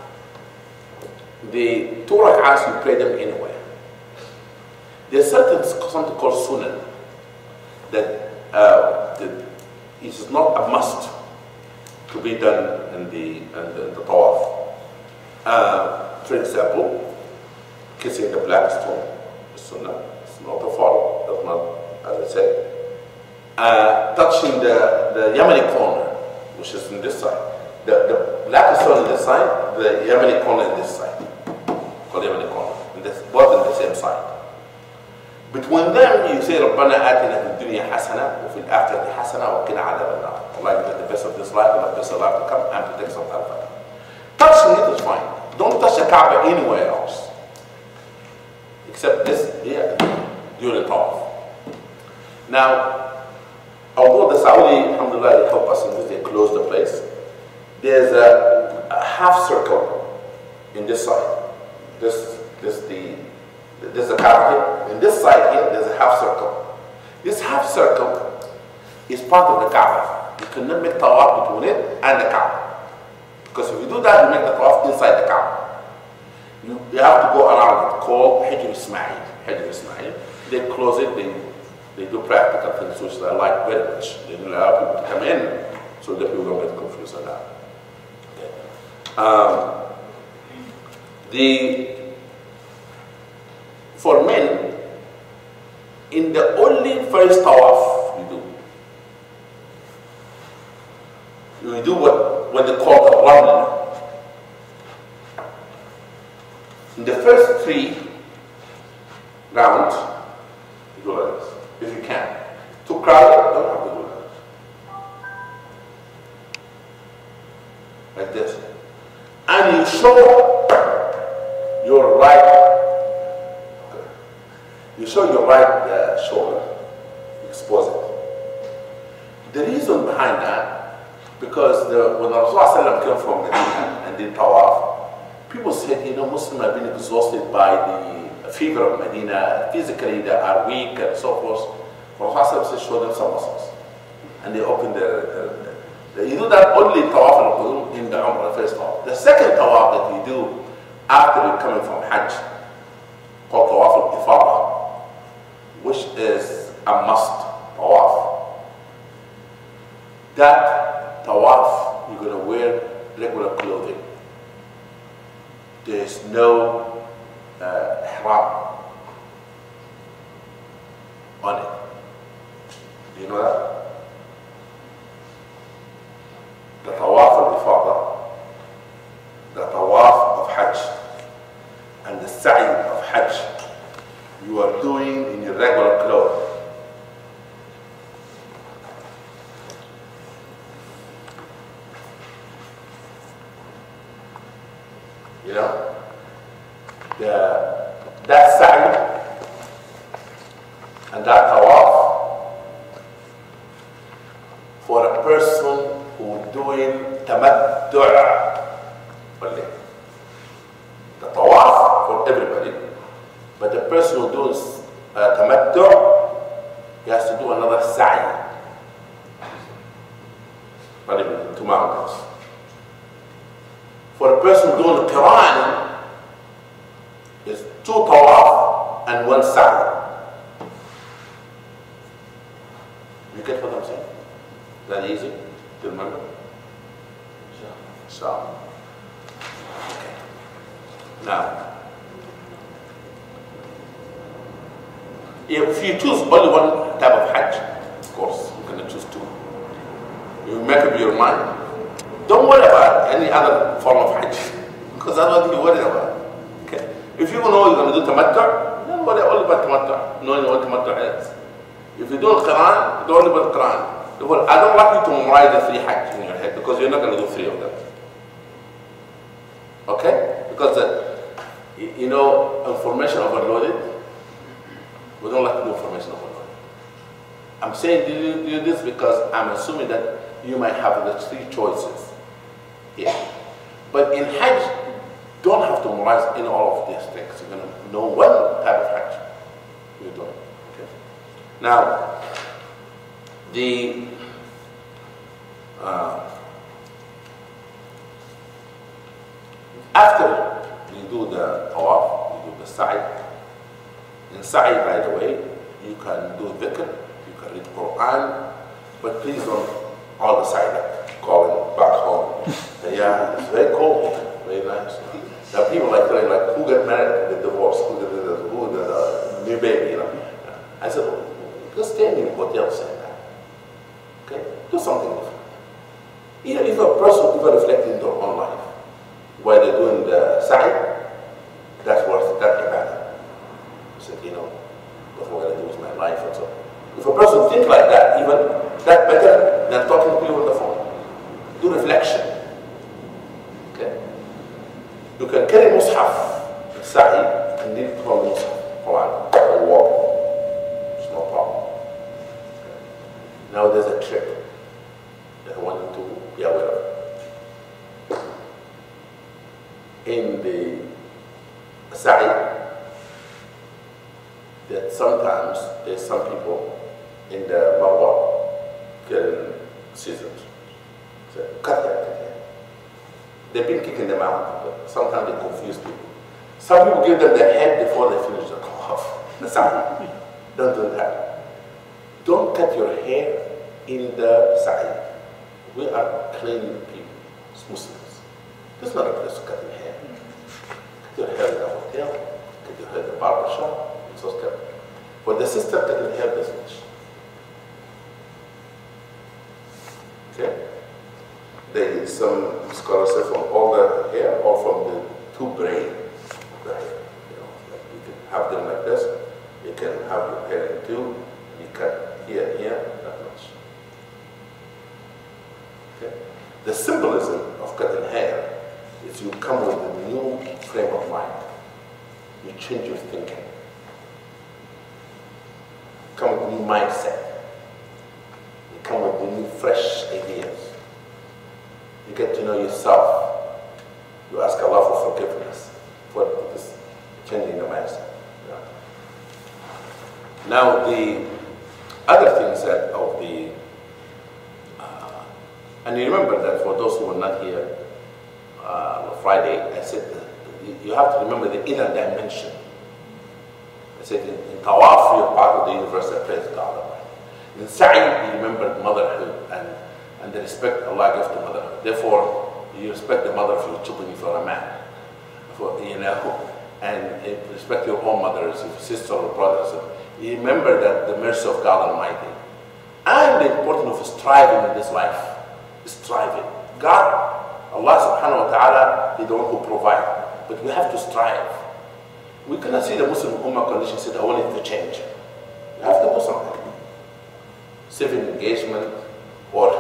Speaker 2: the 2 rak'ahs, you pray them anywhere. There's something called sunnah that it is not a must to be done in the tawaf. For example, kissing the black stone is sunnah. It's not a farz. That's not, as I said. Touching the Yemeni corner, which is in this side. The black stone on this side, the Yemeni corner on this side. Called Yemeni corner. Both on the same side. Between them, you say, رَبَّنَا آتِنَا فِي الدُّنْيَا حَسَنَةً وَفِي الْآخِرَةِ حَسَنَةً وَقِنَا عَذَابَ النَّارِ. Allah give us the best of this life and the best of life to come and protect us from hellfire. Touching it is fine. Don't touch the Kaaba anywhere else. Except this here during Tawaf. Now, although the Saudi, alhamdulillah, they help us in this, they close the place. There's a half circle in this side. This is the Kaaba here. In this side here, there's a half circle. This half circle is part of the Kaaba. You cannot make tawaf between it and the Kaaba. Because if you do that, you make the tawaf inside the Kaaba. You have to go around it, called Hijr Ismail. Hijr Ismail. They close it, they do practical things which I like very much. They don't allow people to come in so that people don't get confused on that. Okay. For men, in the only first tawaf you do what they call the raml. In the first 3 rounds, you do like this, if you can. Too crowded, don't have to do that. Like this. And you show your right. You show your right shoulder, expose it. The reason behind that, because when Rasulullah came from Medina and did Tawaf, people said, you know, Muslims have been exhausted by the fever of Medina, physically they are weak and so forth. Rasulullah said, show them some muscles. And they opened you do that only Tawaf al-Qudum in the Umrah, the first Tawaf. The second Tawaf that you do after you're coming from Hajj, called Tawaf al-Ifadah, which is a must tawaf. That tawaf, you're going to wear regular clothing. There is no ihram on it. Do you know that? The tawaf al-Ifadah, the tawaf of Hajj, and the sa'i of Hajj, you are doing in your regular clothes. You know, that sa'i and that tawaf for a person who doing tamattu' only. The tawaf for everybody. But the person who does tamattu', he has to do another sa'i. Not even 2 mountains. For a person doing qiran, it's 2 tawaf and 1 sa'i. You get what I'm saying? Is that easy to remember? So, okay. Now, if you choose only one type of Hajj, of course, you're going to choose 2. You make up your mind. Don't worry about any other form of Hajj, because that's what you worry about. Okay? If you know you're going to do tamattu', don't worry only about tamattu', knowing what tamattu' is. If you do Quran, don't worry about Quran. Well, I don't like you to memorize the 3 Hajj in your head, because you're not going to do 3 of them. Okay? Because you know, information overloaded. We don't like to do information overloaded. I'm saying do this because I'm assuming that you might have the 3 choices here. But in Hajj, you don't have to memorize in all of these things. You're going to know one type of Hajj you're doing. Okay? Now, after you do the Tawaf, you do the Sa'i. In Sa'i, by the way, you can do dhikr, you can read Quran, but please don't all the Sa'i calling back home. Yeah, it's very cold, very nice. Now people like who got married, get divorced, who the new baby, you know. I said, well, just stay in your hotel saying that. Okay? Do something different. You know, if a person even reflecting their own life while they're doing the Sa'i, that's worth that ibadah. I said, you know, what am I going to do with my life and so on. If a person thinks like that, even that better than talking to you on the phone. Do reflection. Okay? You can carry mushaf, Sa'i, and need to call mushaf, Quran, or walk. It's no problem. Okay. Now there's a trick that I want you to be aware of. In the Sa'i, that sometimes there's some people in the Marwa killing scissors. So, cut that. They've been kicking them out, but sometimes they confuse people. Some people give them their head before they finish the Tawaf. The Sa'i. Don't do that. Don't cut your hair in the Sa'i. We are clean people, as Muslims. This is not a place to cut your hair. Cut your hair in the hotel, cut your hair in the barber shop. But the sister doesn't have this much. Okay? Some scholars say from all the hair or from the 2 braids. Right? You know, like you can have them like this. You can have your hair in 2. You cut here and here, not much. Okay? The symbolism of cutting hair is you come with a new frame of mind. You change your thinking. Come with a new mindset. You come with new fresh ideas. You get to know yourself. You ask Allah for forgiveness for this changing the mindset. Yeah. Now the other things that of the and you remember that for those who were not here on Friday, I said you have to remember the inner dimension. I said in Tawaf, you're part of the universe that prays God. In Sa'i, you remember motherhood and the respect Allah gives to motherhood. Therefore, you respect the mother of your children if you're a man. You know, and respect your own mothers, your sister or brothers. You remember that the mercy of God Almighty. And the importance of striving in this life. Striving. God, Allah subhanahu wa ta'ala, is the one who provides. But we have to strive. We cannot see the Muslim Ummah condition and say, I want it to change. You have to do something. Civic engagement, or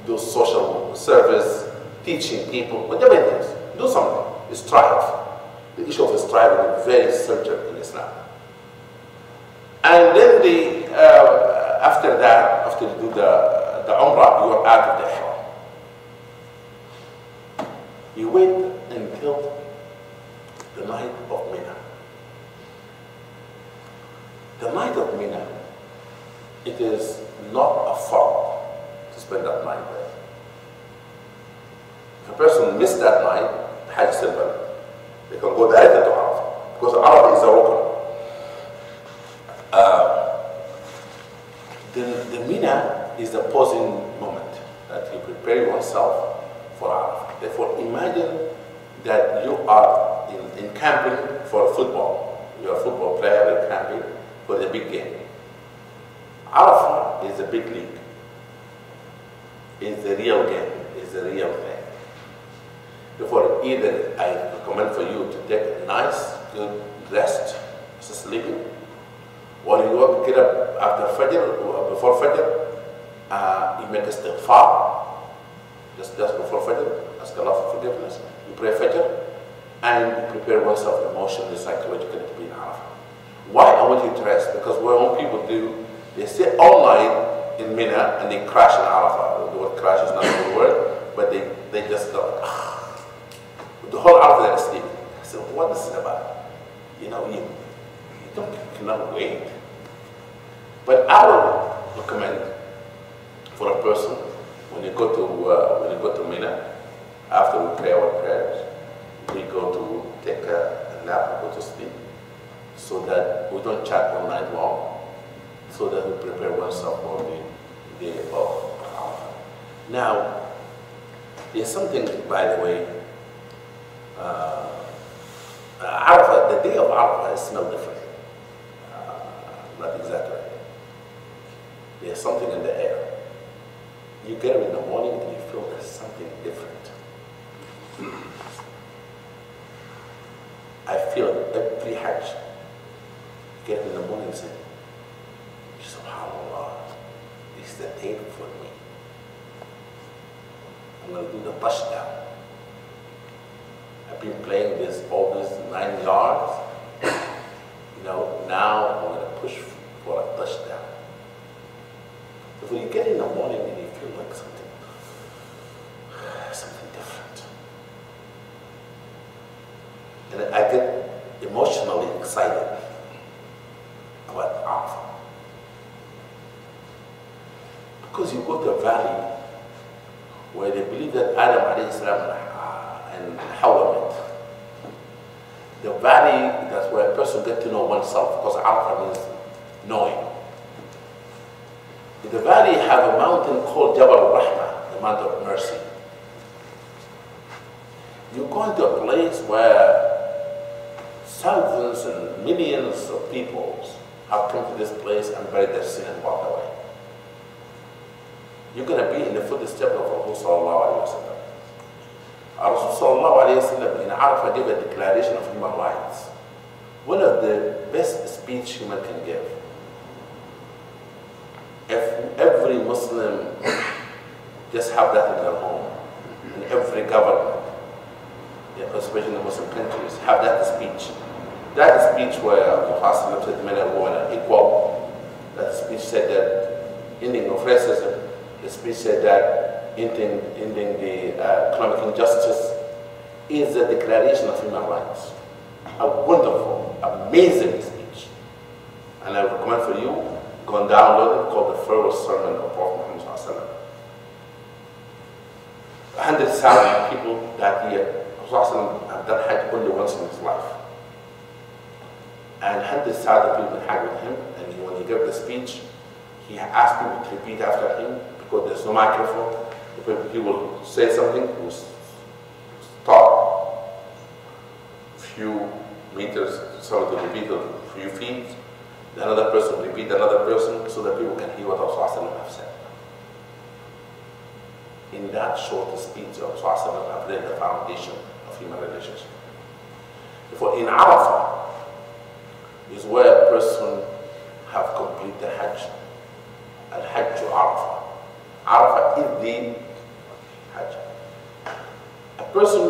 Speaker 2: do social service, teaching people, whatever it is. Do something. Strive. The issue of striving is very central in Islam. And then after that, after you do the Umrah, you are out of the Ihram. You wait until the night of Mina. The night of Mina, it is not a fault to spend that night there. If a person missed that night, Hajj simple. They can go directly to Arafat, because Arafat is a rukn. The Mina is the pausing moment that you prepare yourself for Arafat. Therefore, imagine that you are in camping for football. You're a football player, you're camping for the big game. Arafat is a big league. is the real game, is the real thing. Therefore, either I recommend for you to take a nice, good rest, sleeping, or you want to get up after Fajr, or before Fajr, you make a istighfar, just before Fajr, ask Allah for forgiveness, you pray Fajr, and you prepare oneself emotionally, psychologically to be in Arafat. Why I want you to rest? Because what own people do, they stay all night in Mina and they crash in Arafat. The word crash is not a good word, but they just go, the whole Arafat is sleeping. I said, what is it about? You know, you cannot wait. But I would recommend for a person when you go to Mina, after we pray our prayers, we go to take a nap, go to sleep, so that we don't chat all night long, so that we prepare oneself for the day of Arafat. Now, there's something, by the way, Arafat, the day of Arafat smells different. Not exactly. There's something in the air. You get up in the morning and you feel there's something different. I feel every Hajj. You get up in the morning and say, SubhanAllah, this is the day for me. I'm going to do the touchdown. I've been playing this all these 9 yards. You know, now I'm going to push for a touchdown. So when you get in the morning and you feel like something different. And I get emotionally excited about Arafat. Because you go to a valley where they believe that Adam alayhi salam and Hawa met. The valley, that's where a person gets to know oneself, because Arafat means knowing. In the valley, you have a mountain called Jabal Rahmah, the mountain of mercy. You go into a place where thousands and millions of people have come to this place and buried their sin and walked away. You're going to be in the footsteps of Rasul sallallahu alayhi wa sallam. Rasul sallallahu alayhi wa sallam in Arafat gave a declaration of human rights. One of the best speech human can give. If every Muslim just have that in their home, and every government, especially in the Muslim countries, have that speech. That speech where Prophet said men and women are equal. That speech said that ending of racism. The speech said that ending the economic injustice is a declaration of human rights. A wonderful, amazing speech. And I recommend for you, go and download it, called the First Sermon of Prophet Muhammad. 100,000 people that year, Prophet have done Hajj only once in his life. And 100,000 people had with him, and when he gave the speech, he asked people to repeat after him, because there's no microphone. He will say something, he will stop a few meters, somebody will repeat a few feet, another person will repeat another person, so that people can hear what Rasulullah have said. In that short speech, Rasulullah have laid the foundation of human relationship. Therefore, in Arafat is where a person have completed the Hajj. Al-Hajj to Arafat. Arafat is the Hajj. A person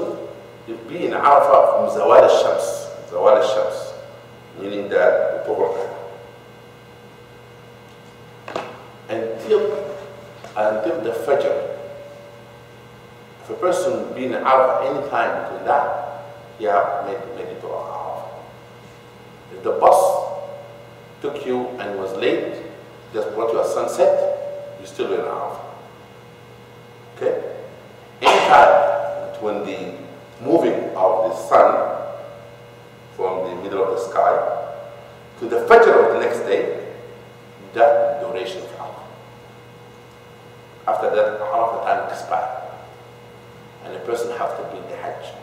Speaker 2: will be in Arafat from Zawal al-Shams, meaning that until the Fajr. If a person be in Arafat any time between that, he have made it to Arafat. If the bus took you and was late, just brought you at sunset, you still in Arafat. Okay? Anytime between the moving of the sun from the middle of the sky to the Fajr of the next day, that duration of Arafat. After that, Arafat time expires. And a person has to be in the Hajj.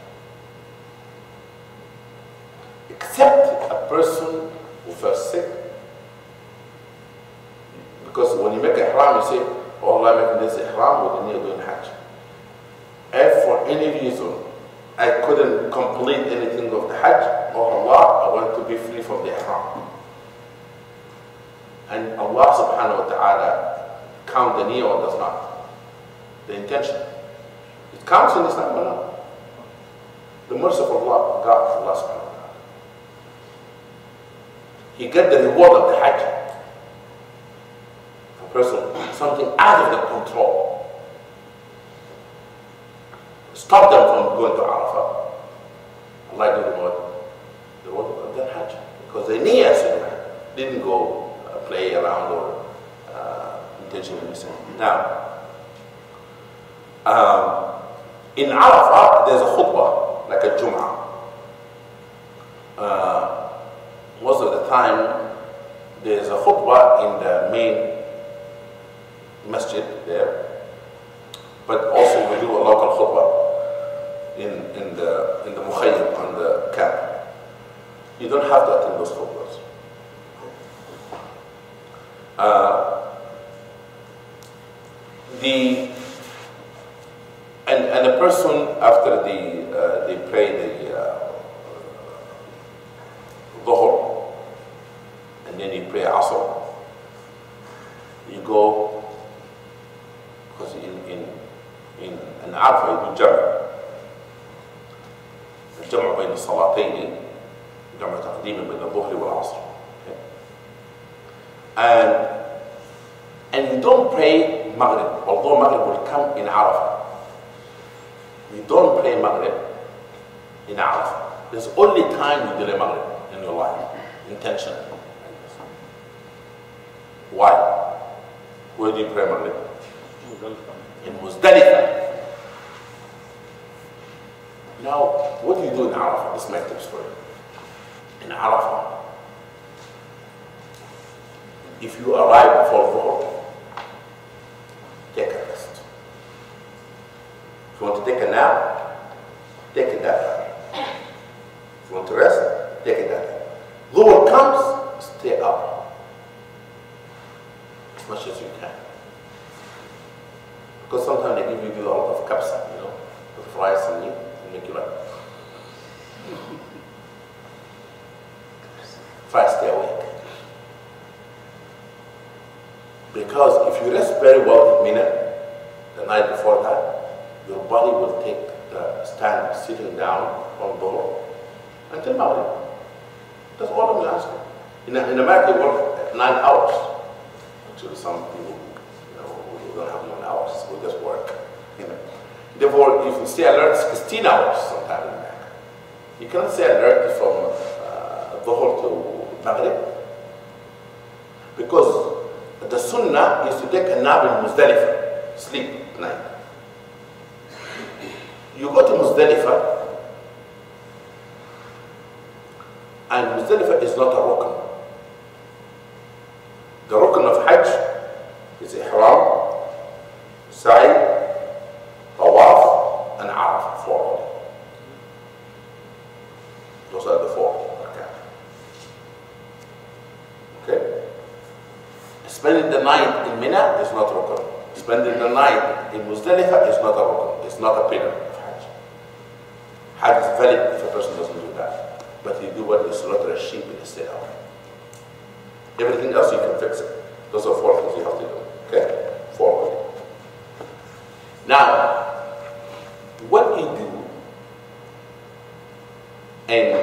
Speaker 2: Except a person who fell sick. Because when you make a ihram, you say, Oh Allah, making this ihram with the need of doing Hajj. If for any reason I couldn't complete anything of the Hajj, oh Allah, I want to be free from the ihram. And Allah subhanahu wa ta'ala count the niyyah or does not? The intention. It counts in Islam or not? The mercy of Allah, God, Allah subhanahu wa ta'ala. He get the reward of the Hajj. A person, something out of the control. Stop them from going to Arafat. Allah did the reward of the Hajj. Because the niyyah didn't go play around or intentionally missing. Now, in Arafat, there's a khutbah, like a Jum'ah. Most of the time, there's a khutbah in the main masjid there, but also we do a local khutbah in the mukhayyam, on the camp. You don't have to attend those khutbahs. And a person after they pray the Dhuhr, and then you pray Asr, you go, because in Arafah you do Jam'. الجمع بين الصلاتين جمع تقديم بين الظهر والعصر. And you don't pray Maghrib, although Maghrib will come in Arafah. You don't pray Maghrib in Arafah. There's only time you delay Maghrib in your life, intentionally. Why? Where do you pray Maghrib? In Muzdalifah. Now, what do you do in Arafah? This is my tips for you. In Arafah, if you arrive before Dhuhr, take a rest. If you want to take a nap, take a nap. If you want to rest, take a nap. Dhuhr comes, stay up as much as you can. Because sometimes they give you a lot of kapsa, you know, with rice and meat, and make you like, try to stay awake. Because if you rest very well in Medina, the night before that, your body will take the stand sitting down on Dhuhr until Maghrib. That's all I'm asking. In America, you work 9 hours. Actually, some people, who don't have 9 hours, will just work. Therefore, if you stay alert, 16 hours sometime in America. You cannot stay alert from Dhuhr to Maghrib, because the sunnah is to take a nap in Muzdalifah, sleep at night. You go to Muzdalifah, and Muzdalifah is not a rukn. The rukn of Hajj is ihram, sa'i, tawaf, and arafah, 4. Those are the 4. Okay? Spending the night in Mina is not rukn. Spending the night in Muzdalifah is not a rukn. It's not a pillar of Hajj. Hajj is valid if a person doesn't do that. But you do what is slaughter a sheep and stay out. Everything else you can fix it. Those are 4 things you have to do. Okay? 4. Now, what you do, and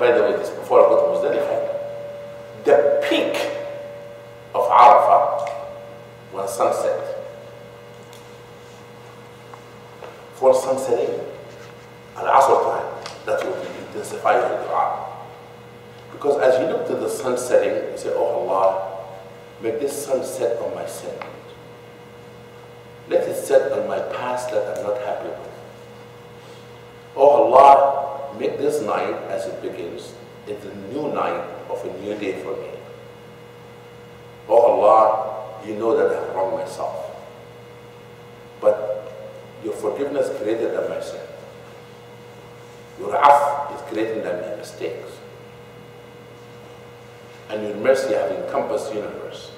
Speaker 2: by the way, this before I go to Muzdalifah, the peak of Arafat when sunset. For sunsetting, Al-Asr time, that will intensify your dua. Because as you look to the sun setting, you say, oh Allah, make this sun set on my sin. Let it set on my past that I'm not happy with. Oh Allah, make this night as it begins, it's a new night of a new day for me. Oh Allah, you know that I've wronged myself. But your forgiveness greater than my sin. Your af is greater than my mistakes. And your mercy have encompassed the universe.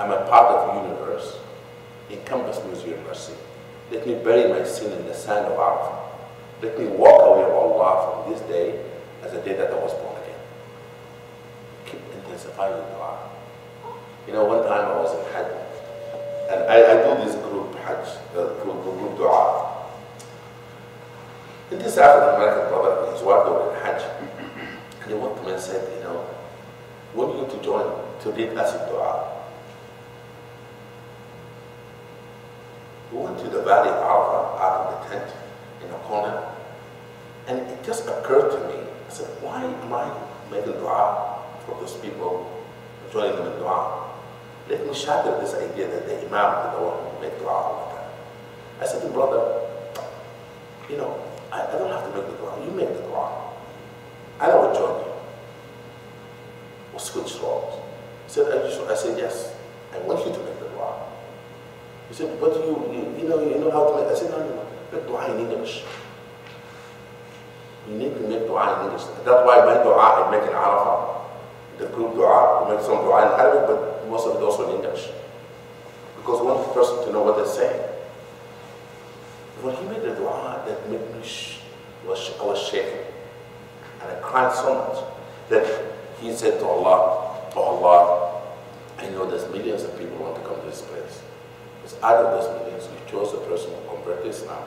Speaker 2: I'm a part of the universe, encompass me with your mercy. Let me bury my sin in the sand of Arafat. Let me walk away from Allah from this day as the day that I was born again. Keep intensifying the dua. You know, one time I was in Hajj, and I do this group Hajj, group dua. And this African American brother and his wife were in Hajj. And he went to me and said, you know, want you to join to read us a dua. We went to the valley of Arafat, out of the tent, in a corner, and it just occurred to me, I said, why am I making dua for those people, joining them in dua? Let me shatter this idea that the Imam is the one who make dua all the time. I said to him, brother, you know, I don't have to make the dua, you make the dua. I will join you. We'll switch roles. He said, I said, yes, I want you to make the dua. He said, but you know how to make it? I said, no, make dua in English. You need to make dua in English. That's why my dua I make in Arafat. The group dua, we make some dua in Arabic, but most of it also in English. Because we want the person to know what they're saying. When he made the dua, that made me, I was shaking. And I cried so much that he said to Allah, oh Allah, I know there's millions of people who want to come to this place. Because out of those millions, you chose a person who converted to Islam,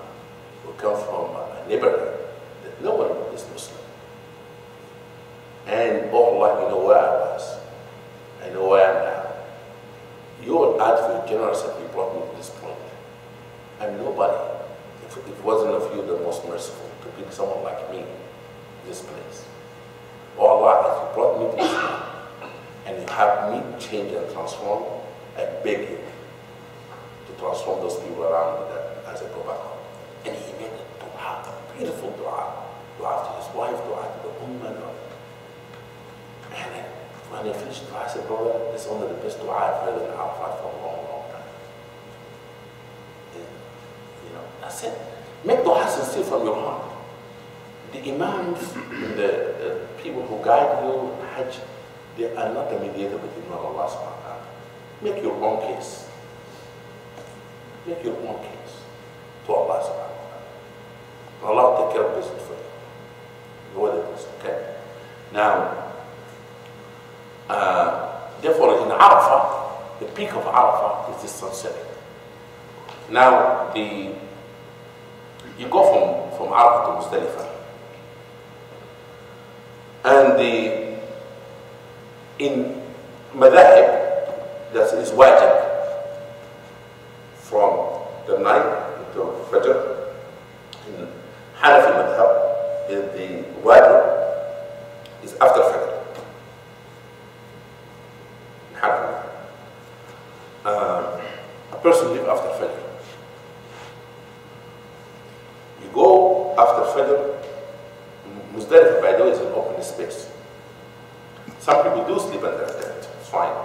Speaker 2: who come from a neighborhood that no one is Muslim. And oh Allah, you know where I was. I know where I am now. Your act for generosity brought me to this point. I'm nobody. If it wasn't of you, the most merciful, to pick someone like me in this place. Oh Allah, as you brought me to Islam, and you have me change and transform, I beg you to transform those people around me as I go back home. And he made a dua, a beautiful dua. Dua to his wife, dua to the woman. And when I finished dua, I said, brother, this is one of the best dua I've heard in Arafat for a long, long time. And, you know, I said, make dua sincere from your heart. The imams, the people who guide you, Hajj, they are not a mediator between you and Allah subhanahu wa ta'ala. Make your own case. Make your own case to Allah subhanahu wa ta'ala. Allah will take care of business for you. Go with it, okay? Now, therefore in Arafat, the peak of Arafat is the sunset. Now, you go from Arafat to Muzdalifah. And in madhahib, that is wajib from the night until Fajr. In Hanafi madhab, the wajib is after Fajr. In Hanafi madhab. A person lives after Fajr. You go after Fajr. Muzdalifah, by the way, is an open space. Some people do sleep under a tent, it's fine.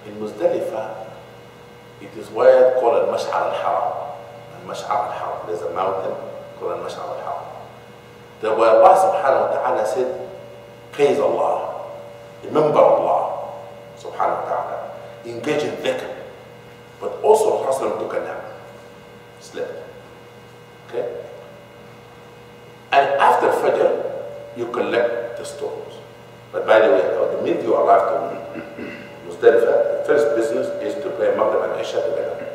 Speaker 2: In Muzdalifah, it is where called al-Mash'ar al-Haram. Al-Mash'ar al-Haram, there's a mountain called al-Mash'ar al-Haram. That where Allah subhanahu wa ta'ala said, praise Allah, remember Allah subhanahu wa ta'ala, engage in dhikr. But also Rasulullah took a nap, slept. Okay? And after Fajr, you collect the stones. But by the way, the minute you arrive to Muzdalifah, the first business is to pray Maghrib and Isha together.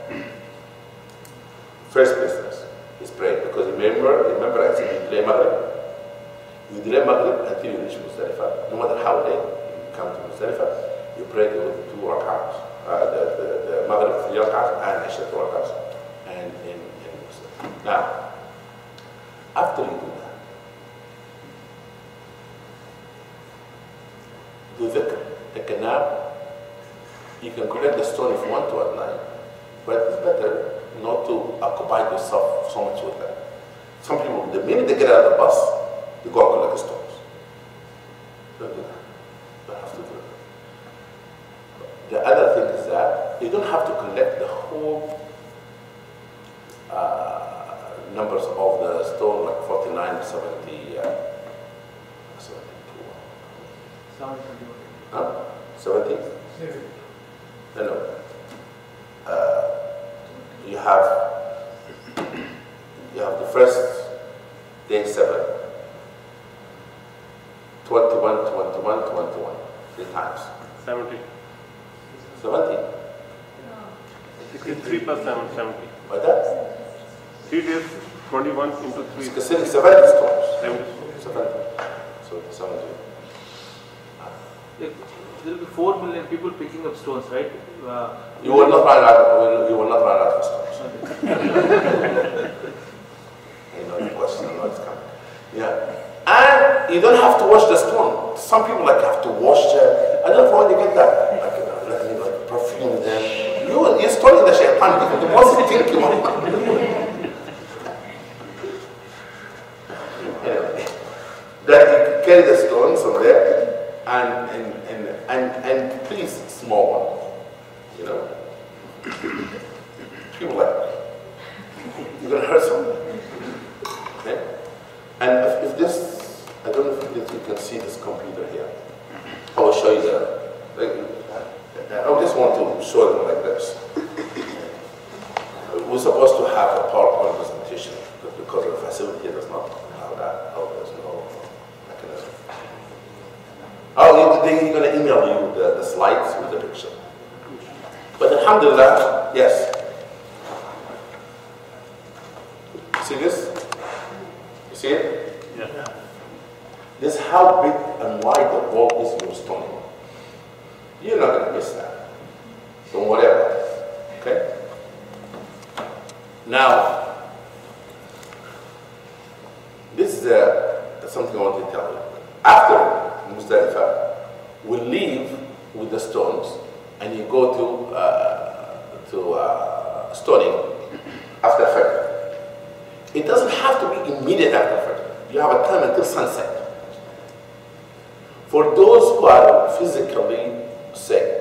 Speaker 2: First business is pray, because remember I said you delay Maghrib. You delay Maghrib until you reach Muzdalifah. No matter how late you come to Muzdalifah, you pray the 2 rak'ahs, the Maghrib 3 rak'ahs and Isha 2 rak'ahs. And in Muzdalifah. Now, after you do that, do dhikr, take a nap. You can collect the stone if you want to at night, but it's better not to occupy yourself so much with that. Some people, the minute they get out of the bus, they go and collect the stones. Don't do that. You don't have to do that. The other thing is that you don't have to collect the whole numbers of the stone, like 49, 70, 72. Huh? 70? You know, you have the first day 7, 21, 21, 21, 3 times.
Speaker 7: 70.
Speaker 2: 70.
Speaker 7: 63 plus 7, 70.
Speaker 2: What that?
Speaker 7: 3 days, 21 into 3.
Speaker 2: It's 70 stones.
Speaker 7: 70.
Speaker 2: 70. So 70.
Speaker 6: There will be 4 million people picking up stones, right?
Speaker 2: You will not run out. You will not run out of stones. You know the question. I know it's coming. Yeah. And you don't have to wash the stone. Some people have to wash. I don't know where they get that. Like perfume them. You're studying the shaitan because the most thing you want. That you carry the stones from there and please small one. You know. People you're gonna hurt someone. Okay? And if this, I don't know if you can see this computer here. I will show you I just want to show them like this. We're supposed to have a PowerPoint presentation, but because the facility does not allow that. There's no mechanism. They're going to email you the slides with the picture. But alhamdulillah, yes. See this? You see it?
Speaker 7: Yeah.
Speaker 2: This is how big and wide the wall is you're stoning. You're not going to miss that. Don't worry about it. Okay? Now, this is something I want to tell you. After Muzdalifah, we leave with the stones and you go to stoning after Fajr. It doesn't have to be immediate after Fajr. You have a time until sunset. For those who are physically sick,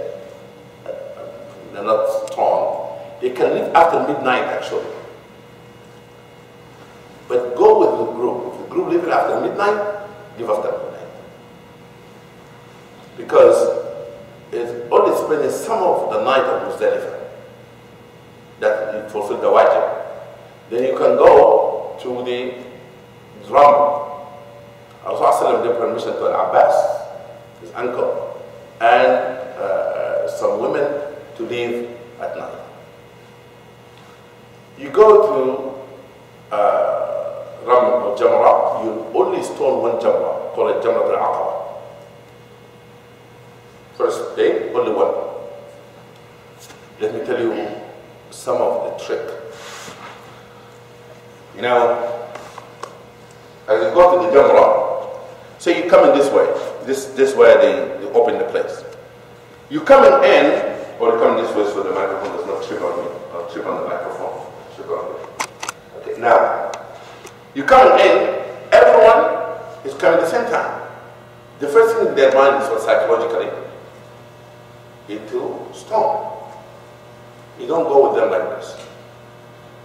Speaker 2: they're not strong, they can leave after midnight actually. But go with the group. If the group leaves after midnight, leave after midnight. Because it's only spending some of the night of Muzdalifah that you fulfill the wajib. Then you can go to the drum. Rasulullah gave permission to Al-Abbas, his uncle, and some women to leave at night. You go to Ram or Jamra, you only stone one Jamra, call it Jamrat al-Aqaba. First day, only one. Let me tell you some of the trick. You know, as you go to the Jamra, say you come in this way. This way they open the place. You coming in, or you come this way so the microphone does not trip on me. I'll trip on the microphone. Okay, now, you coming in, everyone is coming at the same time. The first thing in their mind is what psychologically, into stone. You don't go with them like this.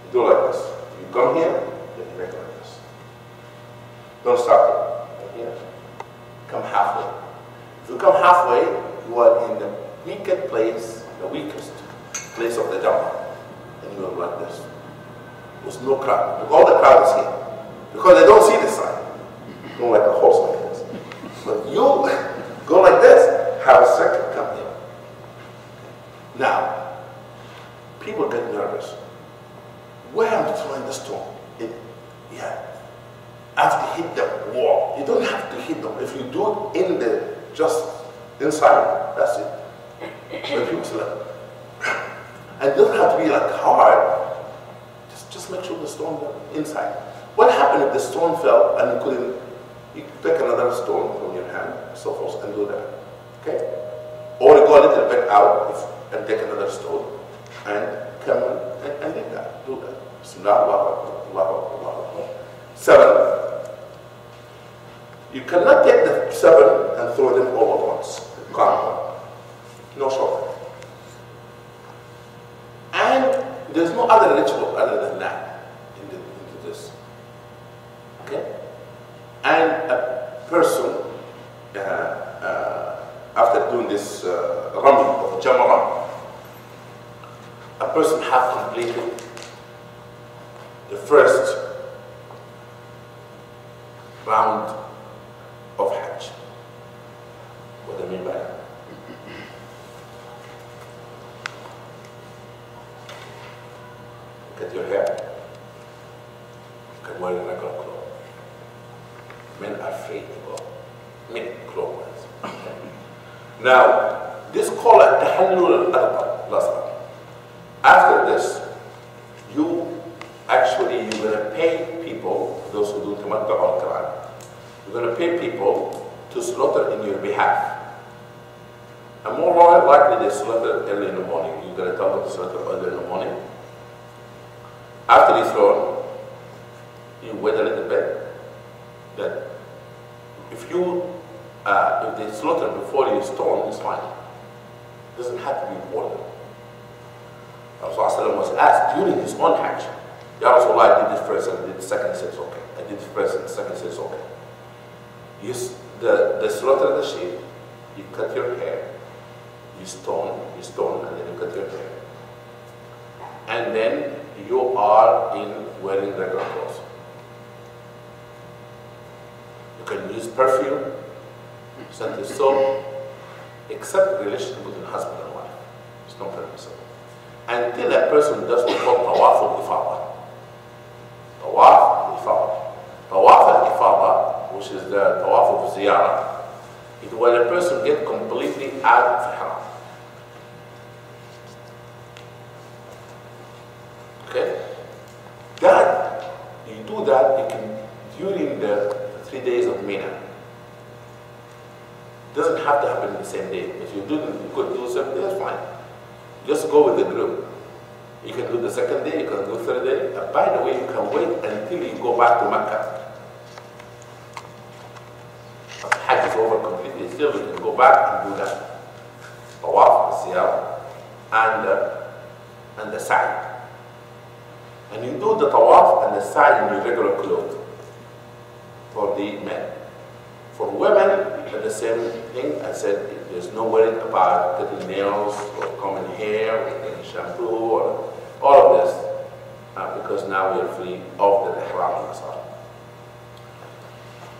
Speaker 2: You do like this. You come here, then you make it like this. Don't start here. Come halfway. If you come halfway, you are in the weakest place of the Jamra. And you are like this. There's no crowd. All the crowd is here. Because they don't see this side. Don't like a horse like this. But you go like this, have a second, come here. Now, people get nervous. Where am I throwing the stone? I have to hit the wall. You don't have to hit them. If you do it in the, just inside, that's it. When people say and it doesn't have to be like hard. Just make sure the stone is inside. What happened if the stone fell and you couldn't, you take another stone from your hand, so forth, and do that. Okay? Or you go a little bit out and take another stone and come and do that. Do that. Bismillah, Allahu Akbar, Allahu Akbar, Allahu Akbar. 7. You cannot take the 7 and throw them all at once. No shortcut. And there's no other ritual other than that into this. Okay? And a person, after doing this Rami of Jamra, person has completed the first round of Hajj. What do I mean by that? Look at your hair. You can wear regular clothes. Men are free to go. Men clothes. Now, this call at Tahallul al-Aqba. After this, you're going to pay people, those who do Tamattu or Quran, you're going to pay people to slaughter in your behalf. And more likely they slaughter early in the morning. You're going to tell them to slaughter early in the morning. After you throw, you wait a little bit. That if they slaughter before you stone, it's fine. It doesn't have to be ordered. Rasulullah was asked during his own Hajj, Ya Rasulullah, I did this first and I did the second, he says okay. I did the first and the second, he says okay. The slaughter of the sheep, you cut your hair, you stone, and then you cut your hair. And then you are wearing regular clothes. You can use perfume, scented soap, except relationship between husband and wife. It's not permissible. Until that person does what's called Tawaf al-Ifada. Tawaf al-Ifada. Tawaf al-Ifada, which is the Tawaf of Ziyarah, is when a person gets completely out of Ihram. Okay? That, you do that, you can, during the 3 days of Mina. It doesn't have to happen the same day. If you could do the same day, that's fine. Just go with the group. You can do the second day, you can do the third day. And by the way, you can wait until you go back to Mecca. After Hajj is over completely, still you can go back and do that. Tawaf, Siyam, and the Sa'i. And you do the Tawaf and the Sa'i in your regular clothes for the men. For women, the same thing. I said there's no worry about cutting nails or combing hair or getting shampoo or all of this because now we are free of the ihram and so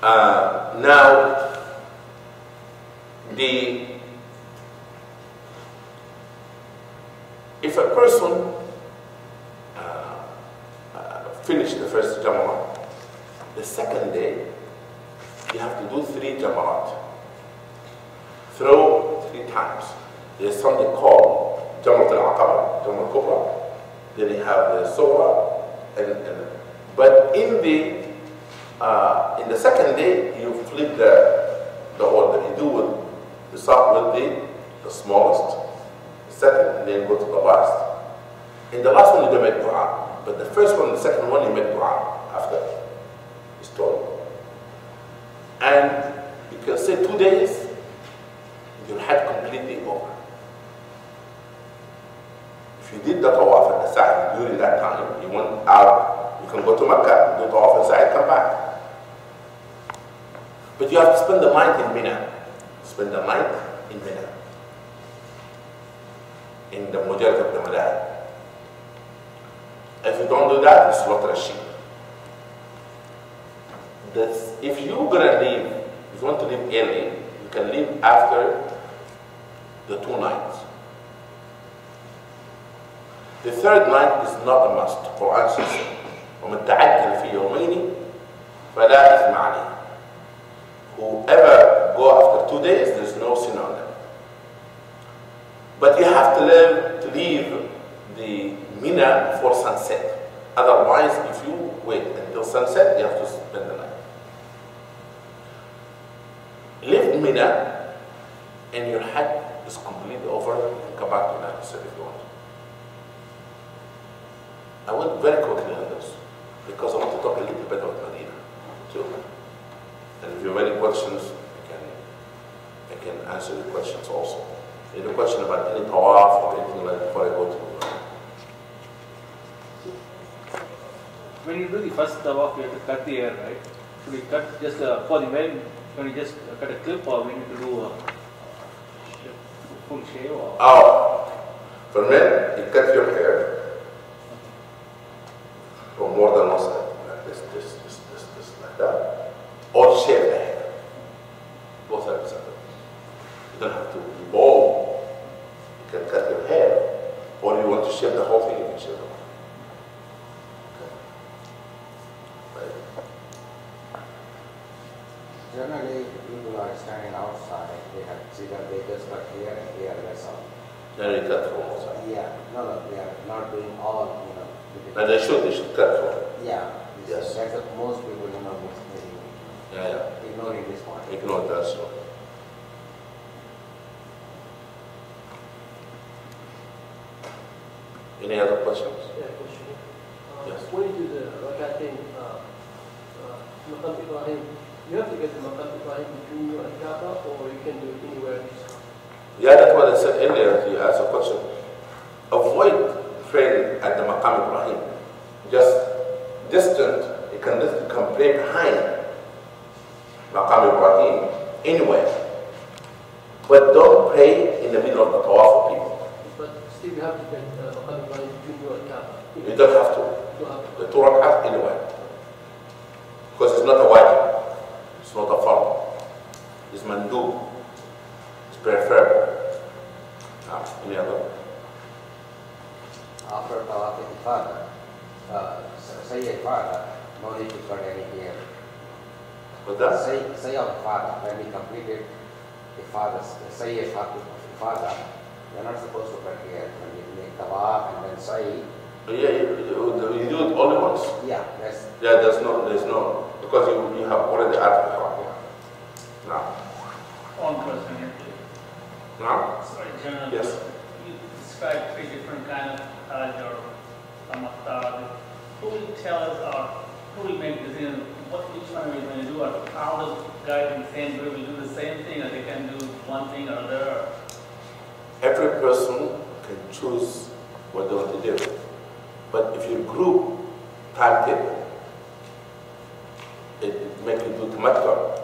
Speaker 2: on. Now, if a person finished the first Jamrah, the second day you have to do 3 Jamarat. Throw 3 times. There's something called Jamrat al-Aqaba, Jamrat al-Kubra. Then you have the Sura. But in the second day, you flip the order. You do you start with the smallest, the second, and then go to the last. In the last one, you don't make dua. But the first one, the second one, you make dua after it's told. And you can say 2 days, your Hajj completely over. If you did the Tawaf and the Sa'i during that time, you went out, you can go to Mecca, do Tawaf and Sa'i, come back. But you have to spend the night in Mina. Spend the night in Mina. In the Mujarrad of the Madad. If you don't do that, you slaughter a sheep. If you're gonna leave, if you want to leave early, you can leave after the 2 nights. The 3rd night is not a must. Quran says, وَمَنْ تَعَجَّلَ فِي يَوْمَيْنِ فَلَا إِثْمَ عَلَيْهِ. Whoever go after 2 days, there's no sin on them. But you have to leave the Mina before sunset. Otherwise, if you wait until sunset, you have to spend the night. Leave Mina and your Hajj is completely over. You can come back to United States if you want. I went very quickly on this because I want to talk a little bit about Medina too. And if you have any questions, I can answer the questions also. If you have a question about any tawaf or anything like that before I go to
Speaker 8: when you do the first tawaf, you have to cut the hair, right? Should we cut just for the men? Can you just cut a clip, or we need to do a full shave? Or?
Speaker 2: Oh, for men, you cut your hair. shave the whole thing, you can shave the whole thing.
Speaker 5: Generally, people are standing outside, they have they just cut here and here, that's all.
Speaker 2: Then you cut from outside.
Speaker 5: Yeah, no, they are not doing all,
Speaker 2: And they should cut from.
Speaker 5: Yeah,
Speaker 2: Yes.
Speaker 5: that's what most people,
Speaker 2: Yeah.
Speaker 5: ignoring this one.
Speaker 2: Ignore that. So. Any other questions?
Speaker 9: Yeah, question.
Speaker 2: Yes.
Speaker 9: When you do the rakatain, Maqam Ibrahim, you have to get the Maqam Ibrahim between you and Kaaba, or you can do it anywhere.
Speaker 2: Yeah, that's what I said earlier. You asked a question. Avoid praying at the Maqam Ibrahim. Just distant. You can pray behind Maqam Ibrahim anywhere. But don't pray in the middle of the Tawaf of people.
Speaker 9: But still, you have to get Maqam Ibrahim between you and Kaaba.
Speaker 2: You don't have to.
Speaker 9: You don't have to.
Speaker 2: The 2 rak'at anywhere. Because it's not a wajib. It's not a fard. It's mandub. It's preferable. Any other?
Speaker 5: After Tawaf Ifada, say Ifada, no need to cut any hair.
Speaker 2: What's that?
Speaker 5: Say on Ifada, when we completed Ifada, say Ifada, you're not supposed to cut hair. When we make Tawaf and then say.
Speaker 2: Yeah, you do it only once.
Speaker 5: Yeah, that's.
Speaker 2: Yeah, there's no, because you have already added the Quran. Now.
Speaker 10: One question here, please.
Speaker 2: Now?
Speaker 10: Sorry, General.
Speaker 2: Yes.
Speaker 10: You described 3 different kinds of Hajj or Tamattu. Who will tell us, or who will make decision which one we're going to do, or how does guys in the same group will do the same thing, or they can do one thing or another?
Speaker 2: Every person can choose what they want to do. But if you group timetable, it makes you do tamattu.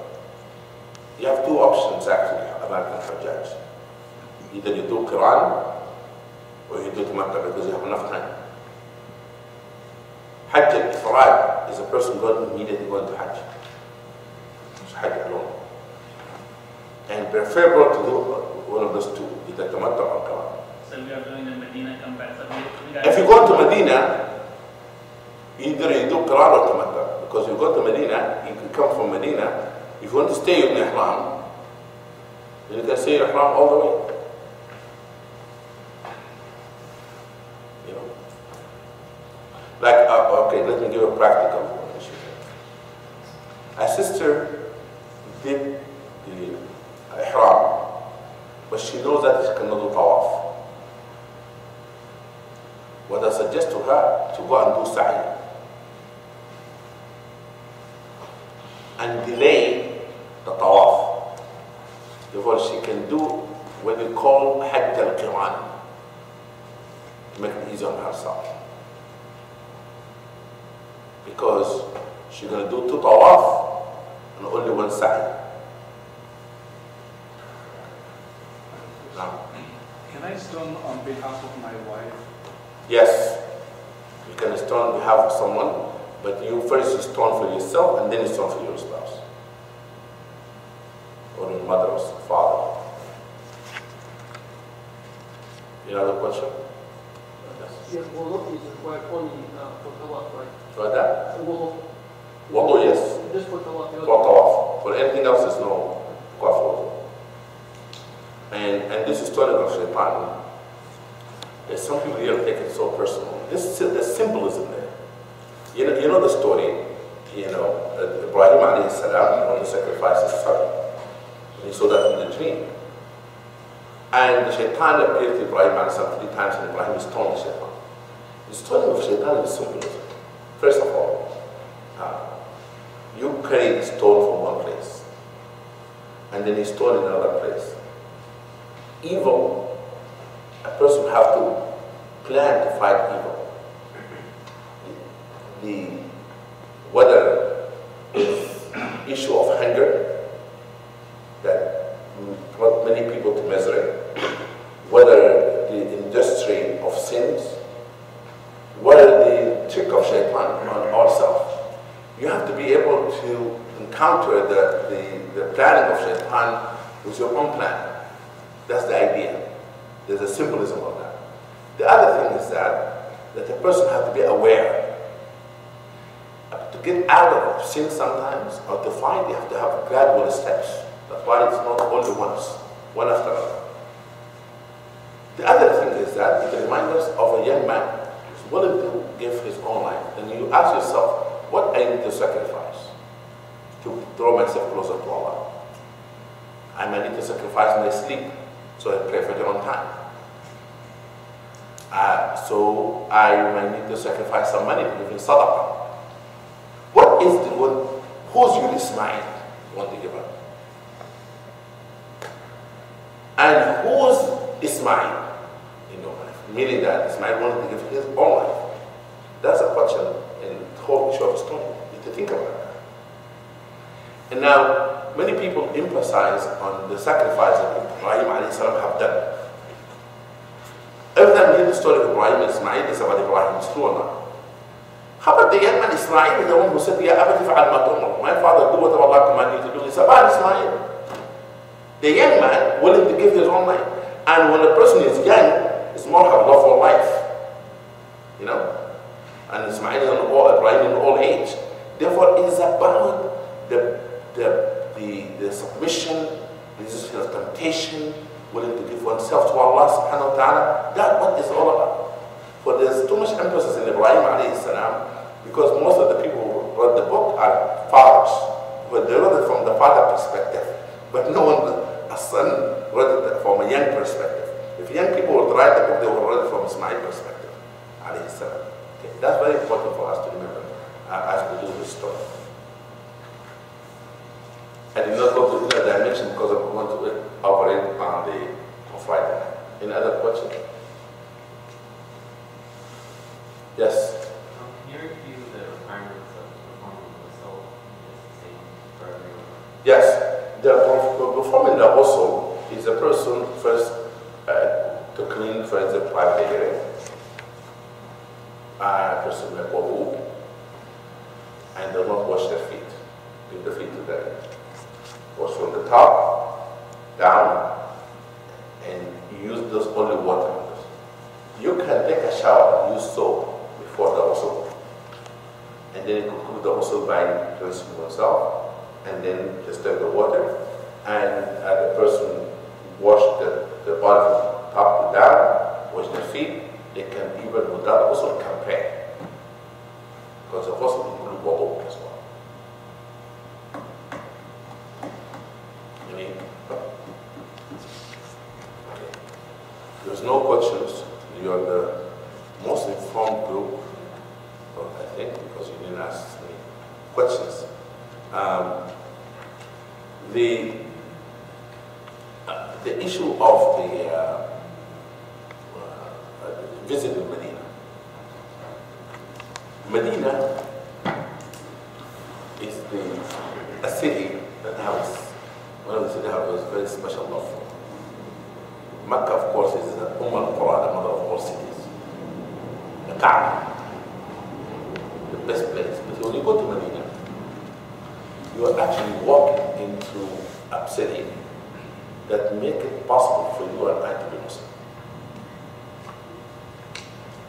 Speaker 2: You have 2 options actually about the Hajj. Either you do Quran or you do tamattu because you have enough time. Hajj al-Ifrad is a person immediately going to Hajj. It's Hajj alone. And preferable to do one of those 2, either tamattu or Quran.
Speaker 10: So we are doing the Medina comparison.
Speaker 2: If you go to Medina, either you do Quran or Tamattu. Because you go to Medina, you can come from Medina. If you want to stay in Ihram, then you can stay in Ihram all the way. You know? Like, okay, let me give a practical issue. A sister did the Ihram, but she knows that she cannot do Tawaf. What I suggest to her, to go and do sa'i and delay the tawaf. Therefore, she can do what we call Hajj al-Qiran, to make it easy on herself. Because she's going to do 2 tawaf and only 1 sa'i. Now,
Speaker 11: can I stone on behalf of my wife?
Speaker 2: Yes, you can stone on behalf of someone, but you first stone for yourself and then you stone for your spouse. Or your mother or father. Any other question?
Speaker 9: Yes, wudu is required only for Tawaf, right?
Speaker 2: For that?
Speaker 9: Wudu.
Speaker 2: Wudu, yes.
Speaker 9: Just for Tawaf.
Speaker 2: For Tawaf. For anything else, there's no required for wudu. And this is stoning of Shaitan. Some people here take it so personal. There's symbolism there. You know the story. Ibrahim alayhi salam wanted to sacrifice his son. And he saw that in the dream. And the Shaitan appeared to Ibrahim alayhi salam 3 times, and Ibrahim stoned the Shaitan. The stoning of Shaitan is symbolism. First of all, you carry the stone from one place, and then you stone in another place. Evil, a person have to plan to fight evil. Whether it's issue of hunger that brought many people to misery, whether the industry of sins, whether the trick of Shaitan on ourselves. You have to be able to encounter the planning of Shaitan with your own plan. That's the idea. There's a symbolism of that. The other thing is that a person has to be aware. To get out of sin sometimes, or to find, you have to have gradual steps. That's why it's not only once, one after another. The other thing is that it reminds us of a young man who's willing to give his own life. And you ask yourself, what I need to sacrifice to draw myself closer to Allah? I might need to sacrifice my sleep so I pray for it on time. So I might need to sacrifice some money to give in sadaqah. What is the one? Who's your Ismail you want to give up? And who's Ismail in your life? Meaning that Ismail wanted to give his own life. That's a question in the whole short story. You need to think about that. And now, many people emphasize on the sacrifice that Ibrahim alayhi salam have done. Every time you hear the story of Ibrahim and Ismail, it's about Ibrahim. It's true or not? How about the young man Ismail, the one who said, Ya abati fa'al ma tu'mar. My father, do whatever Allah command you to do. It's about Ismail. The young man willing to give his own life. And when a person is young, it's more have love for life. You know? And Ismail is Ibrahim in old age. Therefore, it is about the submission, resistance of temptation, willing to give oneself to Allah subhanahu wa ta'ala. That's what it's all about. But there's too much emphasis in Ibrahim alayhi salam because most of the people who wrote the book are fathers. But they wrote it from the father perspective. But no one, a son, wrote it from a young perspective. If young people would write the book, they would write it from Ismail perspective. Alayhi salam. Okay. That's very important for us to remember as we do this story. I did not go to the dimension because I want to operate on Friday night. Any other questions? Yes.
Speaker 12: Can you review the requirements of performing the ghusl? Is the same for everyone?
Speaker 2: Yes. Performing the ghusl is a person first to clean, for example, private area. A person make wudu and do not wash their feet. Leave the feet to them. Wash from the top down and use those only water. You can take a shower and use soap before the ghusl. And then you conclude the ghusl by rinsing yourself and then just take the water and the person wash the body from top to down, wash their feet. They can even without ghusl compare. Because the ghusl includes wudu as well. There's no questions. You are the most informed group, I think, because you didn't ask me questions. The issue of the visiting Medina. Medina is a city that has one of the cities that has very special love for. Mecca, of course, is the al-Qura, the mother of all cities. The Kaaba, the best place. But when you go to Medina, you are actually walking into a city that make it possible for you and I to be Muslim.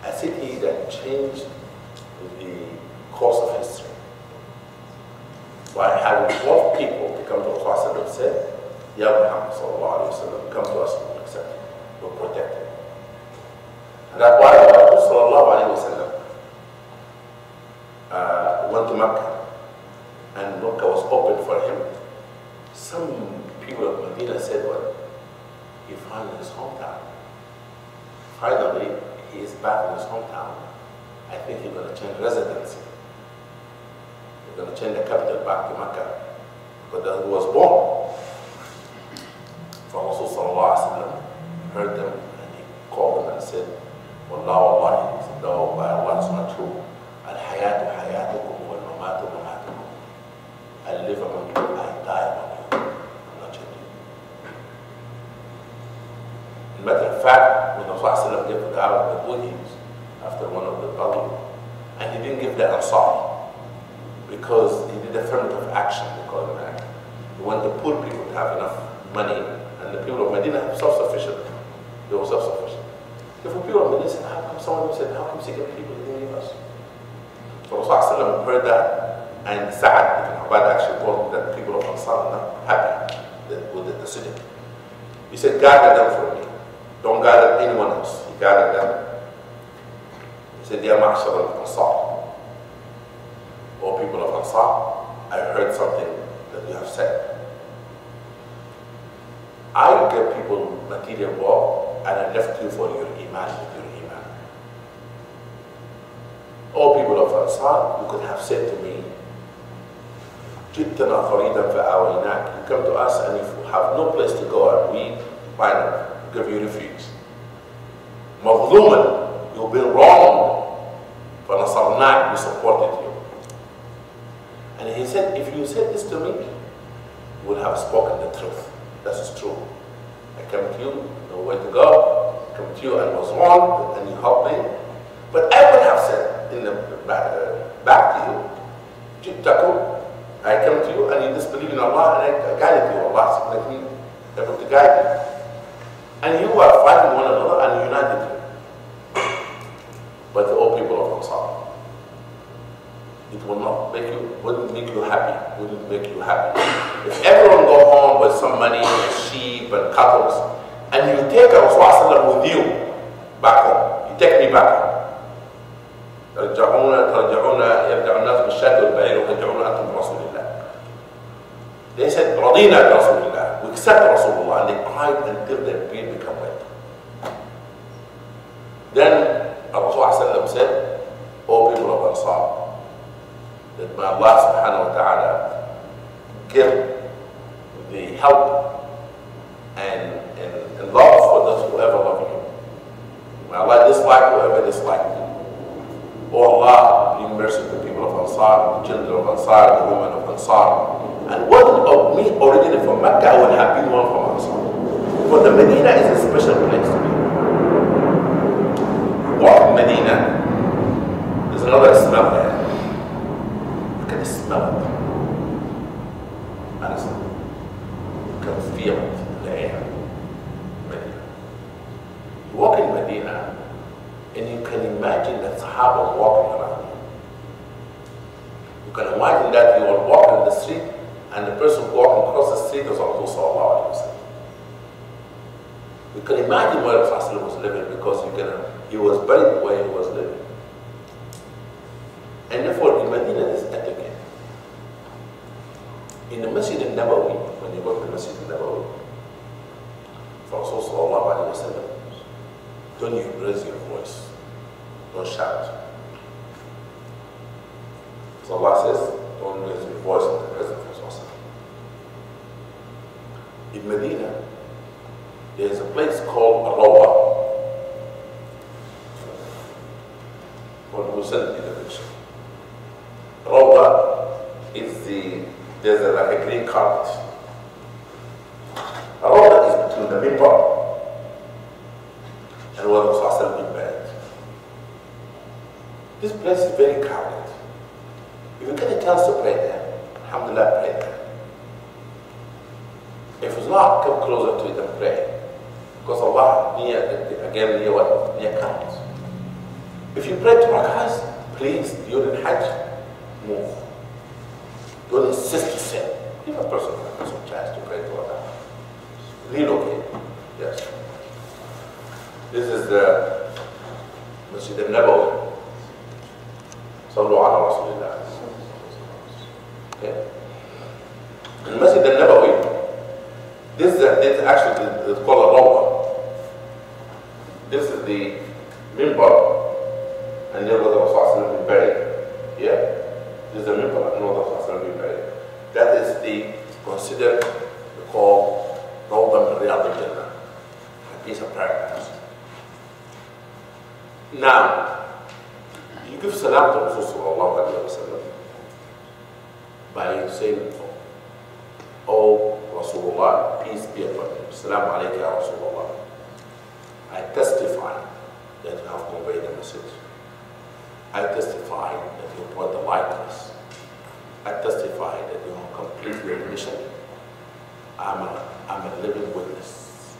Speaker 2: A city that changed the course of history by having 12 people to come to Prophet and say, Ya Muhammad sallallahu alayhi wa sallam, come to us. Were protected. And that's why Prophet sallallahu alayhi wa sallam went to Mecca and Mecca was open for him. Some people of Medina said, well, he found in his hometown. Finally, he is back in his hometown. I think he's going to change residency. He's going to change the capital back to Mecca. But he was born. Prophet sallallahu alayhi wa sallam heard them and he called them and said, Wallah, wallahi, he said, no, by Allah, it's not true. Al-hayatu hayatukum wal-mamatu mamatukum. I live among you, I die among you. I'm not changing. As a matter of fact, when the Prophet gave the da'wah to the Buddhists after one of the Bali, and he didn't give the Ansar because he did affirmative action, they call it that. He wanted the poor people to have enough money, and the people of Medina are self-sufficient. They were self-sufficient. Different people, but they said, how come someone said, how come secret people didn't leave us? So Rasulullah heard that, and Sa'ad ibn Ubad actually told him that people of Ansar are not happy with the decision. He said, gather them for me. Don't gather anyone else. He gathered them. He said, Ya Ma'shar al-Ansar. O people of Ansar, I heard something that you have said. I give people material wealth and I left you for your iman with your iman. O people of Ansar, you could have said to me, جِئْتَنَا فَرِيدًا فَأَوَيْنَاكَ. You come to us and if you have no place to go and we give you refuge. مَظْلُومًا, you've been wronged. فَنَصَرْنَاكَ, we supported you. And he said, if you said this to me, you would have spoken the truth. That is true. I came to you, know where to go. I came to you and was wrong, and you helped me. But I would have said in the back to you, Jittakum, I came to you and you disbelieve in Allah and I guided you. Allah let me able to guide you. And you are fighting one another and united you. But the old people of Ansar, it will not make you, wouldn't make you happy, wouldn't make you happy. If everyone go home with some money and sheep and cattle, and you take Rasulullah with you back home, you take me back home. They said, Radina Rasulullah, we accept Rasulullah, and they cried until their beard became wet. Then Rasulullah said, O people of Ansar, that may Allah subhanahu wa ta'ala give the help and love for those who ever love you. May Allah dislike whoever dislike you. Oh Allah, be mercy to the people of Ansar, the children of Ansar, the women of Ansar. And what of me originally from Mecca, I would have been one from Ansar. But the Medina is a special place to me. Walk in Medina, there's another smell there. You can smell it. Honestly. You can feel it in the air. Medina. You walk in Medina, and you can imagine that Sahaba walking around you. You can imagine that you are walking in the street, and the person walking across the street is also Sallallahu Alaihi Wasallam. You can imagine where Rasul was living because he was buried where he was living. And therefore, in Medina, this etiquette. In the Masjid al-Nabawi, when you go to the Masjid al-Nabawi, for Rasul Sallallahu Alaihi Wasallam, don't you raise your voice, don't shout. So Allah says, don't raise your voice in the presence of Rasul. In Medina, there is a place called Arafat. When we send you the picture. Arafat is there's like a green carpet. Arafat is between the minbar and where the Rasul been buried. This place is very crowded. If you get a chance to pray there, alhamdulillah, pray there. If it's not, come closer to it and pray. Because Allah near what? Near comes. If you pray 2 rak'ahs, please, during Hajj, move. Don't insist to sit. Give a person some chance to pray 2 rak'ahs. Relocate. Yes. This is the Masjid al-Nabawi. Sallu ala Rasulillah. Okay. In Masjid al-Nabawi, this is actually it's called a rawah. This is the minbar, and there was the Rasul been buried. Yeah, this is the minbar, and where the Rasul been buried. That is considered called rawah min riyad al-Jannah, a piece of paradise. Now, you give salam to Rasul sallallahu alaihi wasallam by saying, "Oh Rasulullah, peace be upon you. Assalamu alaikum ya Rasulullah. I testify that you have conveyed the message. I testify that you brought the light to us. I testify that you have completed your mission. I'm a living witness.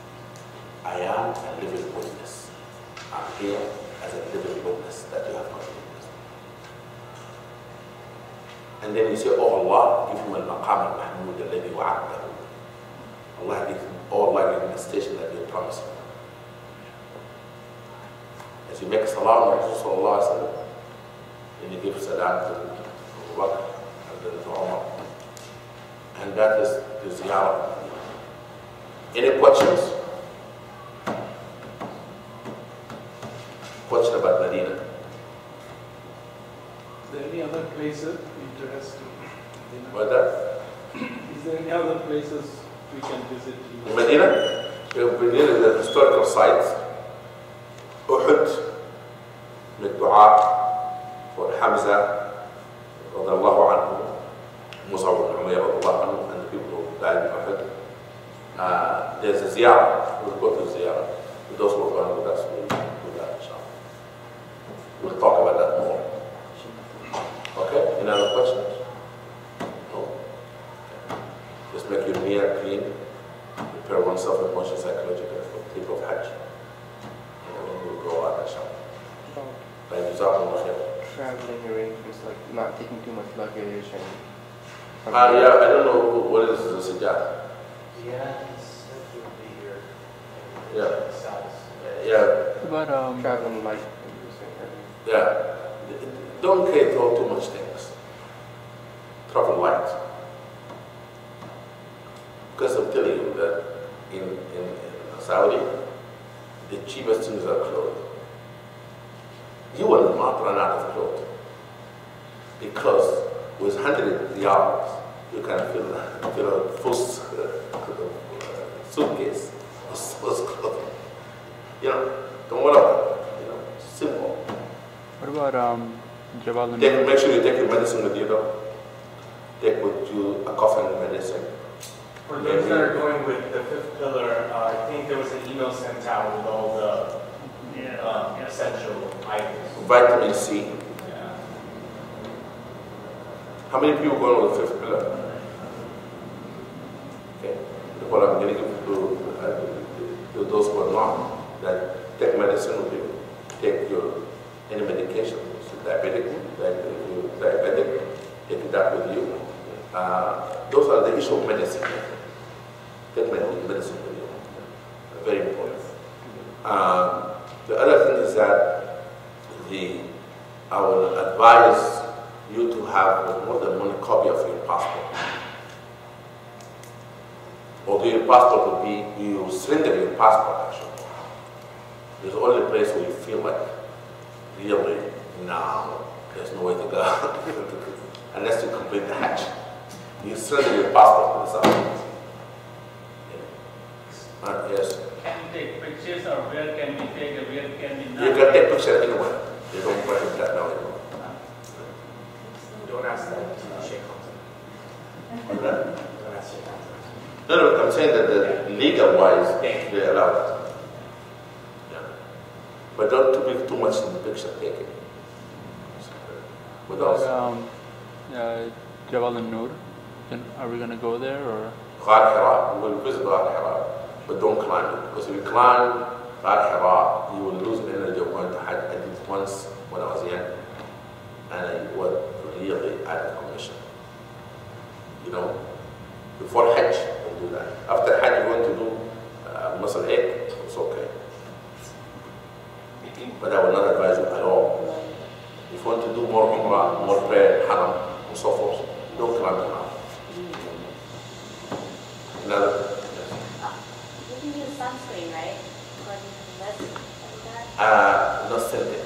Speaker 2: I am a living witness. I'm here as a living witness that you have not witnessed. And then you say, oh Allah, give him al-maqam al-mahmud alladhi wa'adahu. Allah give him, oh Allah give him the station that you promised him. As you make salam on Rasul sallallahu alaihi wasallam, then you give salam to Abu Bakr and then to Umar. And that is the ziyarah. Any questions? Question about Medina?
Speaker 11: Is there any other places interest in Medina?
Speaker 2: What that?
Speaker 11: Is there any other places we can visit?
Speaker 2: In Medina? Medina is a historical site. Uhud, Dua for Hamza, radiallahu anhu, Mus'ab ibn Umayr, radiallahu anhu, and the people who died in Uhud. There's a ziyarah. We'll go to ziyarah. For those who are going with us, we'll do that, inshallah. We'll talk about that more. Okay? Any other questions? No? Just make your niyyah clean. Prepare oneself emotionally, psychologically for the trip of Hajj. And then we'll go out, inshallah.
Speaker 13: Traveling arrangements, like not taking too much luggage and...
Speaker 2: Yeah, I don't know what is the sijjah.
Speaker 14: Yeah, he's said he will be here.
Speaker 2: Yeah. Yeah.
Speaker 13: About traveling light.
Speaker 2: Yeah. Don't care for too much things. Travel light. Because I'm telling you that in Saudi, the cheapest things are clothes. You will not run out of clothes. Because with 100 riyals, you can fill a full suitcase with clothing. You know, don't worry about it. You know, it's simple.
Speaker 4: What about Jabal al-Nur?
Speaker 2: Make sure you take your medicine with you, though. Take with you a cough and medicine.
Speaker 14: For those that are going with the fifth pillar, I think there was an email sent out with all the essential items.
Speaker 2: Vitamin C.
Speaker 14: Yeah.
Speaker 2: How many people going with the fifth pillar? Okay. What I'm going to give to those who are not, that take medicine with you. Take any medication. So diabetic, take that with you. Those are the issue of medicine. Take medicine with you. Very important. The other thing is that I will advise you to have more than one copy of your passport. Although your passport will be, you surrender your passport actually. There's only place where you feel like, really, now, there's no way to go. Unless you complete the Hajj. You surrender your passport to the Saudi. Yes.
Speaker 10: Can you take pictures or where can we take and where can we not?
Speaker 2: You can take pictures anywhere. You don't prohibit that now anymore.
Speaker 14: Don't ask that to Sheikh Hamza. Don't ask Sheikh Hamza.
Speaker 2: No, I'm saying that the legal wise, they allow it. Yeah. But don't make too much in the picture taking. What else?
Speaker 4: Jabal al-Nur. Are we going to go there or?
Speaker 2: Ghar Hira. We will visit Ghar Hira. But don't climb it. Because if you climb Ghar Hira, you will lose energy of going to Hajj. I did it once when I was young. And I was really out of commission. You know? Before Hajj, don't do that. After Hajj, you want to do muscle ache, it's okay. But I will not advise you at all. If you want to do more Umrah, more prayer, Haram, and so forth, don't climb the mountain. Another.
Speaker 15: You can use sunscreen, right? According to this,
Speaker 2: not scented.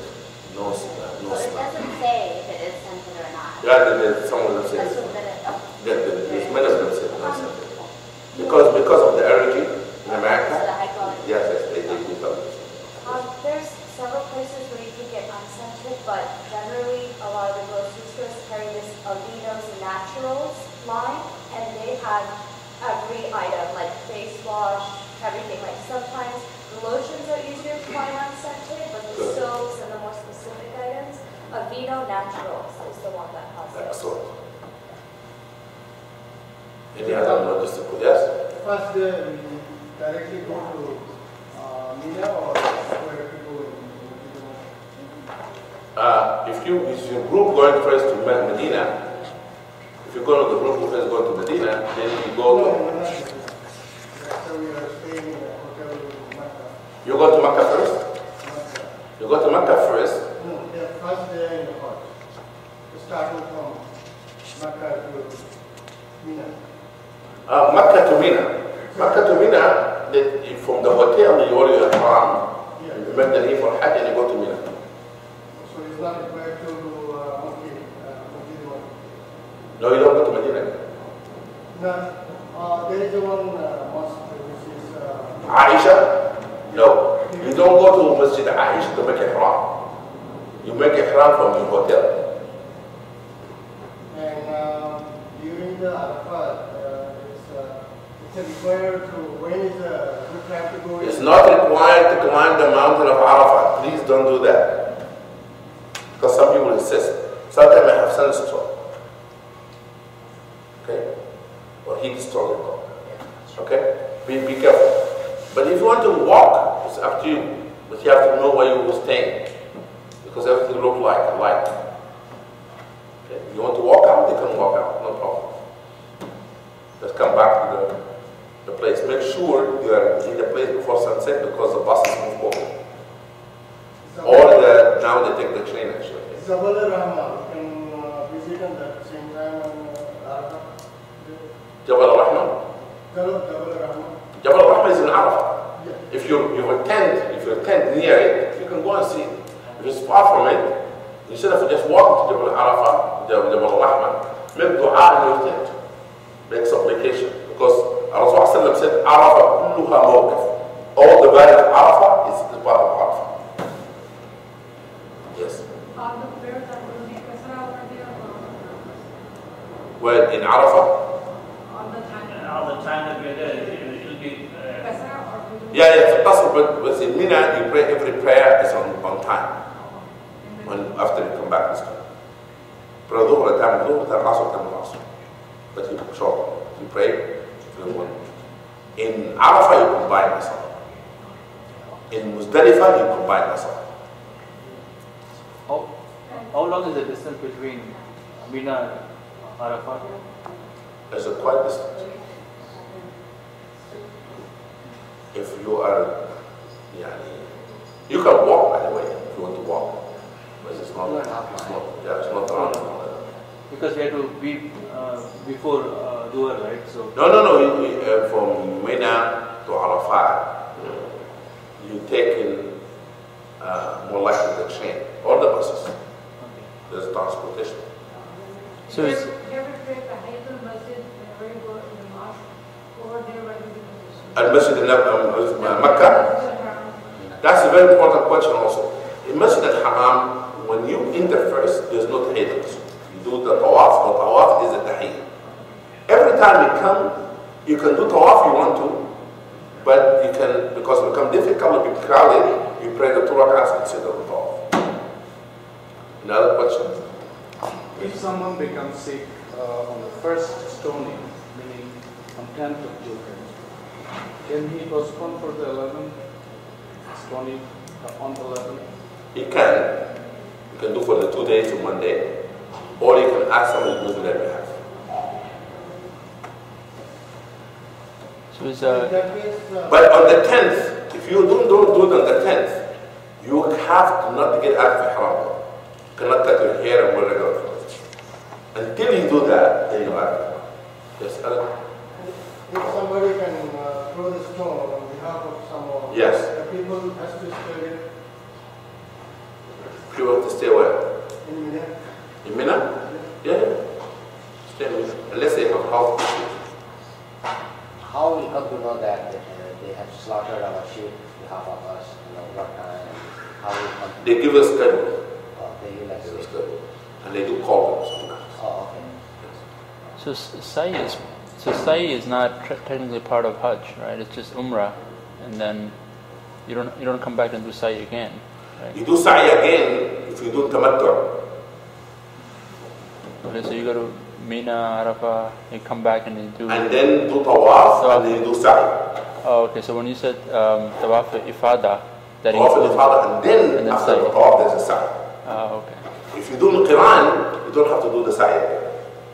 Speaker 2: No
Speaker 15: so it
Speaker 2: smell.
Speaker 15: doesn't say if it is scented or not.
Speaker 2: Yeah, some of them say
Speaker 15: That's
Speaker 2: it.
Speaker 15: what that
Speaker 2: There's many of them say not scented. Because of the allergy in America. Yes, they do that.
Speaker 15: There's several places where you can get unscented, but generally a lot of the grocery stores carry this Aveeno's Naturals line, and they have every item, like face wash, everything. Like sometimes the lotions are easier to find unscented, but the soaps and the more specific items, Aveeno Naturals is the one that has it.
Speaker 2: Excellent. Any other logistical? Yes?
Speaker 16: First day we directly go to Medina or where people
Speaker 2: If your group going first to Medina, if you go to the group who first go to Medina, then you go to. You go to Makkah first? You go to Makkah first?
Speaker 16: No, they are first there in the Hajj. Starting from Makkah to Mina.
Speaker 2: Makkah to Mina. Makkah to Mina, from the hotel you order your haram, you make the name for Hajj and you go to Mina.
Speaker 16: So it's not required to Magid.
Speaker 2: No, you don't go to Medina.
Speaker 16: No, there is one mosque which is
Speaker 2: Aisha? No. You don't go to Masjid Aisha to make ihram. You make ihram from your hotel.
Speaker 16: And during the Arafat, it's required to, when is the good time to go?
Speaker 2: It's not required to climb the mountain of Arafat. Please don't do that. Because some people insist. Sometimes I have sunstroke. Okay? Or heat stroke. Okay? Be careful. But if you want to walk, it's up to you. But you have to know where you will stay. Because everything looks like alike. Okay? You want to walk out, you can walk out. No problem. Let's come back to the place. Make sure you are in the place before sunset because the buses move forward. Now they take the train actually.
Speaker 16: Jabal Rahma, you can visit on that same time on Arafat.
Speaker 2: Jabal Rahman?
Speaker 16: Jabal Rahma.
Speaker 2: Jabal Rahma is in Arafat. If you tent near it, you can go and see it. If it's far from it, instead of just walking to Jabal Arafat, Jabal Rahman, make dua in your tent. Make supplication. Because Rasulullah said, Arafat kulluha mawqif. All the valley of Arafat is the part of Arafat. Yes. Well, in Arafat?
Speaker 10: All the time that we're there, it will be.
Speaker 2: Yeah, but in Mina, you pray, every prayer is on time. After you come back this time. But you short. You pray. In Arafat, you combine the salah. In Muzdalifah, you combine the salah.
Speaker 8: How long is the distance between Mina and Arafat?
Speaker 2: It's a quite distance. If you are, you can walk by the way, if you want to walk. But it's not around.
Speaker 8: Because we have to be before Duhr, right? So
Speaker 2: No. From Mina to Arafat, you take in more likely the train or the buses.
Speaker 8: Okay.
Speaker 2: There's transportation.
Speaker 17: So it's. You ever pray Tahiyatul Masjid whenever you go in the mosque, or there where you
Speaker 2: Al-Masjid Makkah? That's a very important question also. In Masjid al-Haram, when you enter first, there's no tahiyyat. You do the Tawaf. The Tawaf is the tahiyyat. Every time you come, you can do Tawaf if you want to, but you can, because it becomes difficult, it becomes crowded, you pray the 2 rak'ahs instead of the Tawaf. Another question?
Speaker 11: If someone becomes sick on the first stoning, meaning on 10th of July, can he postpone for the 11th stoning on the 11th?
Speaker 2: He can. You can do for the 2 days to 1 day, or you can ask somebody to do whatever you have. But on the 10th, if you don't do it on the 10th, you have to not get out of ihram. You cannot cut your hair and wear regular clothes. Until you do that, then you are. Yes, Alan?
Speaker 16: If somebody can throw the stone on behalf of someone,
Speaker 2: yes.
Speaker 16: The people has to stay there.
Speaker 2: People have to stay where?
Speaker 16: In Mina.
Speaker 2: In Mina? Yeah. Stay in Mina. Unless they have health issues.
Speaker 5: How will we come to know that they have slaughtered our sheep on behalf of us? What time? How will we come to
Speaker 2: They give us schedule.
Speaker 5: They give us
Speaker 2: schedule. And they do call them sometimes.
Speaker 5: Oh, okay.
Speaker 4: So Sa'i is not technically part of Hajj, right? It's just Umrah, and then you don't come back and do Sa'i again, right?
Speaker 2: You do Sa'i again if you do Tamattu.
Speaker 4: Okay, so you go to Mina, Arafah, you come back and you do...
Speaker 2: And then do Tawaf, and then you do Sa'i.
Speaker 4: Oh, okay, so when you said Tawaf Ifada, that
Speaker 2: Tawaf Ifada, and then after the Tawaf there's a Sa'i.
Speaker 4: Okay.
Speaker 2: If you do the Quran, you don't have to do the sa'i,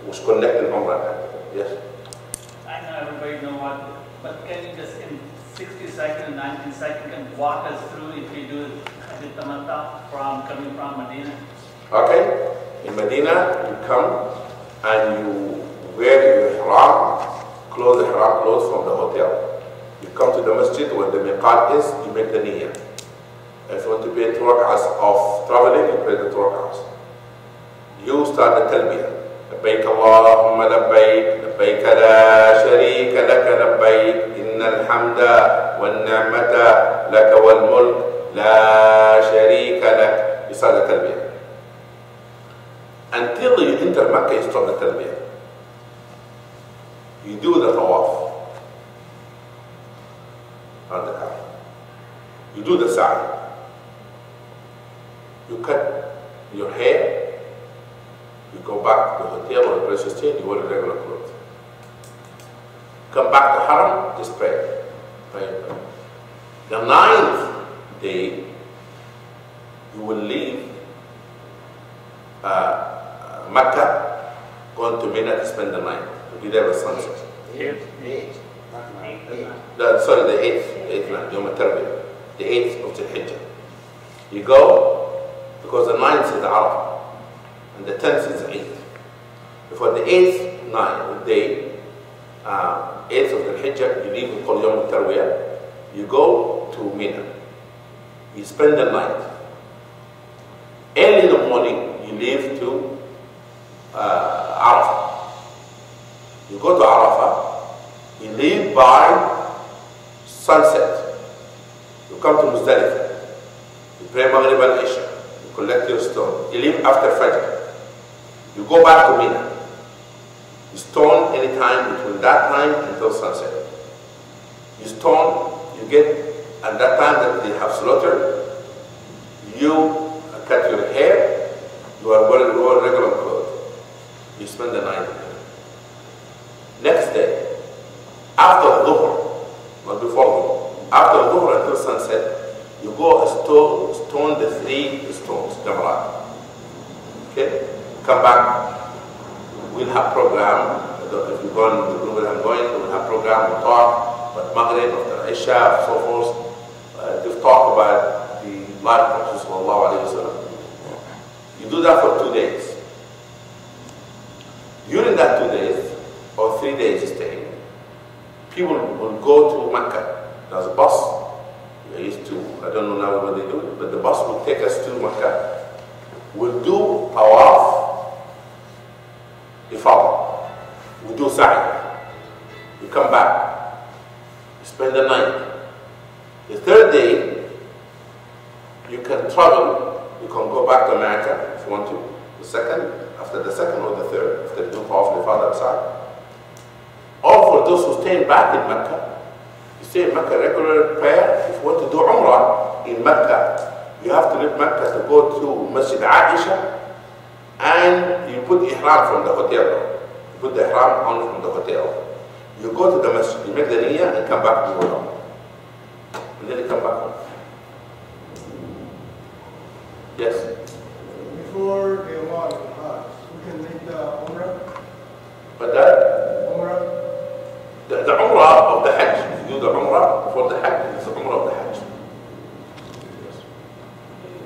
Speaker 2: which connect in Umrah. Yes?
Speaker 10: I know everybody know what, but can you just in 60 seconds and 19 seconds can walk us through if you do Hajj Tamatta from coming from Medina?
Speaker 2: Okay? In Medina, you come and you wear your ihram, the ihram clothes from the hotel. You come to the masjid where the miqat is, you make the niyyah. If you want to pay 2 rak'ahs of traveling, you pay the 2 rak'ahs. You start the talbiyah. لبيك اللهم لبيك لبيك لا شريك لك لبيك إن الحمد والنعمة لك والملك لا شريك لك. You start the talbiyah. Until you enter Mecca, you start the talbiyah. You do the tawaf on the Kaaba. You do the sa'i. You cut your hair. You go back to the hotel or the place you stay, you wear regular clothes. Come back to Haram, just pray. Pray. The 9th day, you will leave Mecca, going to Medina to spend the night, to be there with sunset. Sorry, the 8th night, Yom Tarwiyah, the 8th of the Hijjah. You go, because the 9th is the Arafat. And the 10th is the 8th. Before the 8th night, day, 8th of the Hijjah, you leave with Yom Tarwiyah, you go to Medina. You spend the night. Early in the morning, you leave to Arafat. You go to Arafat, you leave by sunset. You come to Muzdalifah. You pray Maghrib and Isha. You collect your stone. You leave after Fajr. You go back to Medina. You stone any time between that time until sunset. You stone, you get, at that time that they have slaughtered, you cut your hair, you are wearing regular clothes. You spend the night. Next day, after Dhuhr, not before Dhuhr, after Dhuhr until sunset, you go stone the 3 stones, Jamrat. Okay? Come back, we'll have program. If you're going to the group that I'm going, we'll have program, we'll talk about Maghrib, after Isha, so forth. We'll talk about the life of Prophet Sallallahu Alaihi Wasallam. You do that for 2 days. During that 2 days, or 3 days staying, people will go to Mecca. There's a bus. We used to, I don't know now what they do, but the bus will take us to Mecca. We'll do Tawaf, we do sa'i. We come back. We spend the night. The 3rd day, you can travel. You can go back to America if you want to. The 2nd, after the 2nd or the 3rd, after you do Tawaf al-Ifada outside. Or for those who stay back in Mecca, you stay in Mecca regular prayer. If you want to do Umrah in Mecca, you have to leave Mecca to go to Masjid Aisha, and you put ihram from the hotel. You put the ihram on from the hotel. You go to the masjid, you make the niyyah, and come back to your home. And then you come back home. Yes?
Speaker 16: Before the Hajj, we can make the Umrah.
Speaker 2: But that?
Speaker 16: Umrah.
Speaker 2: The Umrah of the Hajj. If you do the Umrah before the Hajj, it's the Umrah of the Hajj.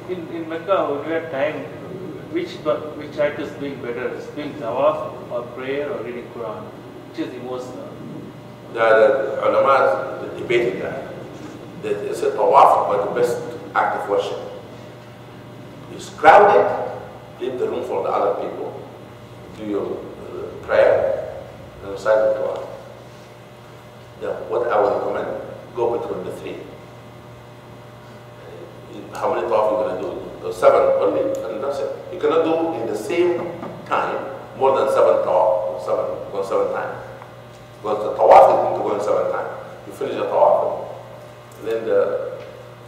Speaker 8: In Mecca, when you had time, which act is doing better? Is doing Tawaf or prayer or reading Quran? Which is the most?
Speaker 2: The ulama debated that. They said Tawaf was the best act of worship. It's crowded, leave the room for the other people. Do your prayer and recite the Tawaf. What I would recommend, go between the 3. How many Tawaf are you going to do? 7 only, and that's it. You cannot do in the same time more than 7 Tawaf, 7 times. Because the Tawaf is going to go in 7 times. You finish the Tawaf, and then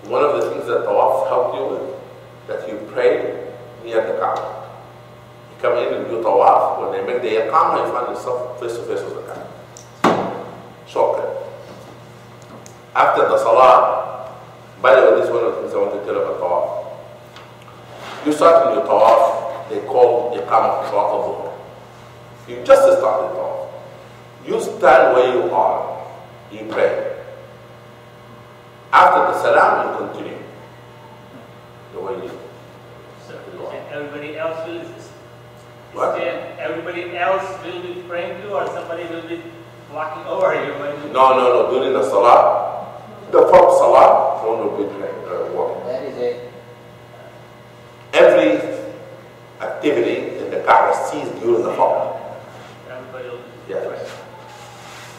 Speaker 2: one of the things that Tawaf helped you with, that you pray near the Kaaba. You come in and do Tawaf, when they make the Iqamah, you find yourself face to face with the Kaaba. Shortcut. After the Salah, by the way, this is one of the things I want to tell about Tawaf. You start in your Tawaf, they call Iqamah Salat al-Dhuhr. You just started Tawaf. You stand where you are, you pray. After the Salam, you continue the way you
Speaker 10: So, everybody else will
Speaker 2: What?
Speaker 10: everybody else will be praying to, or somebody will be walking over you when you...
Speaker 2: No. During the Salah, the first Salah, one will be praying, walking.
Speaker 5: There is a
Speaker 2: Every activity in the Kaaba ceased during the Salah.
Speaker 10: Everybody will be
Speaker 2: Yes.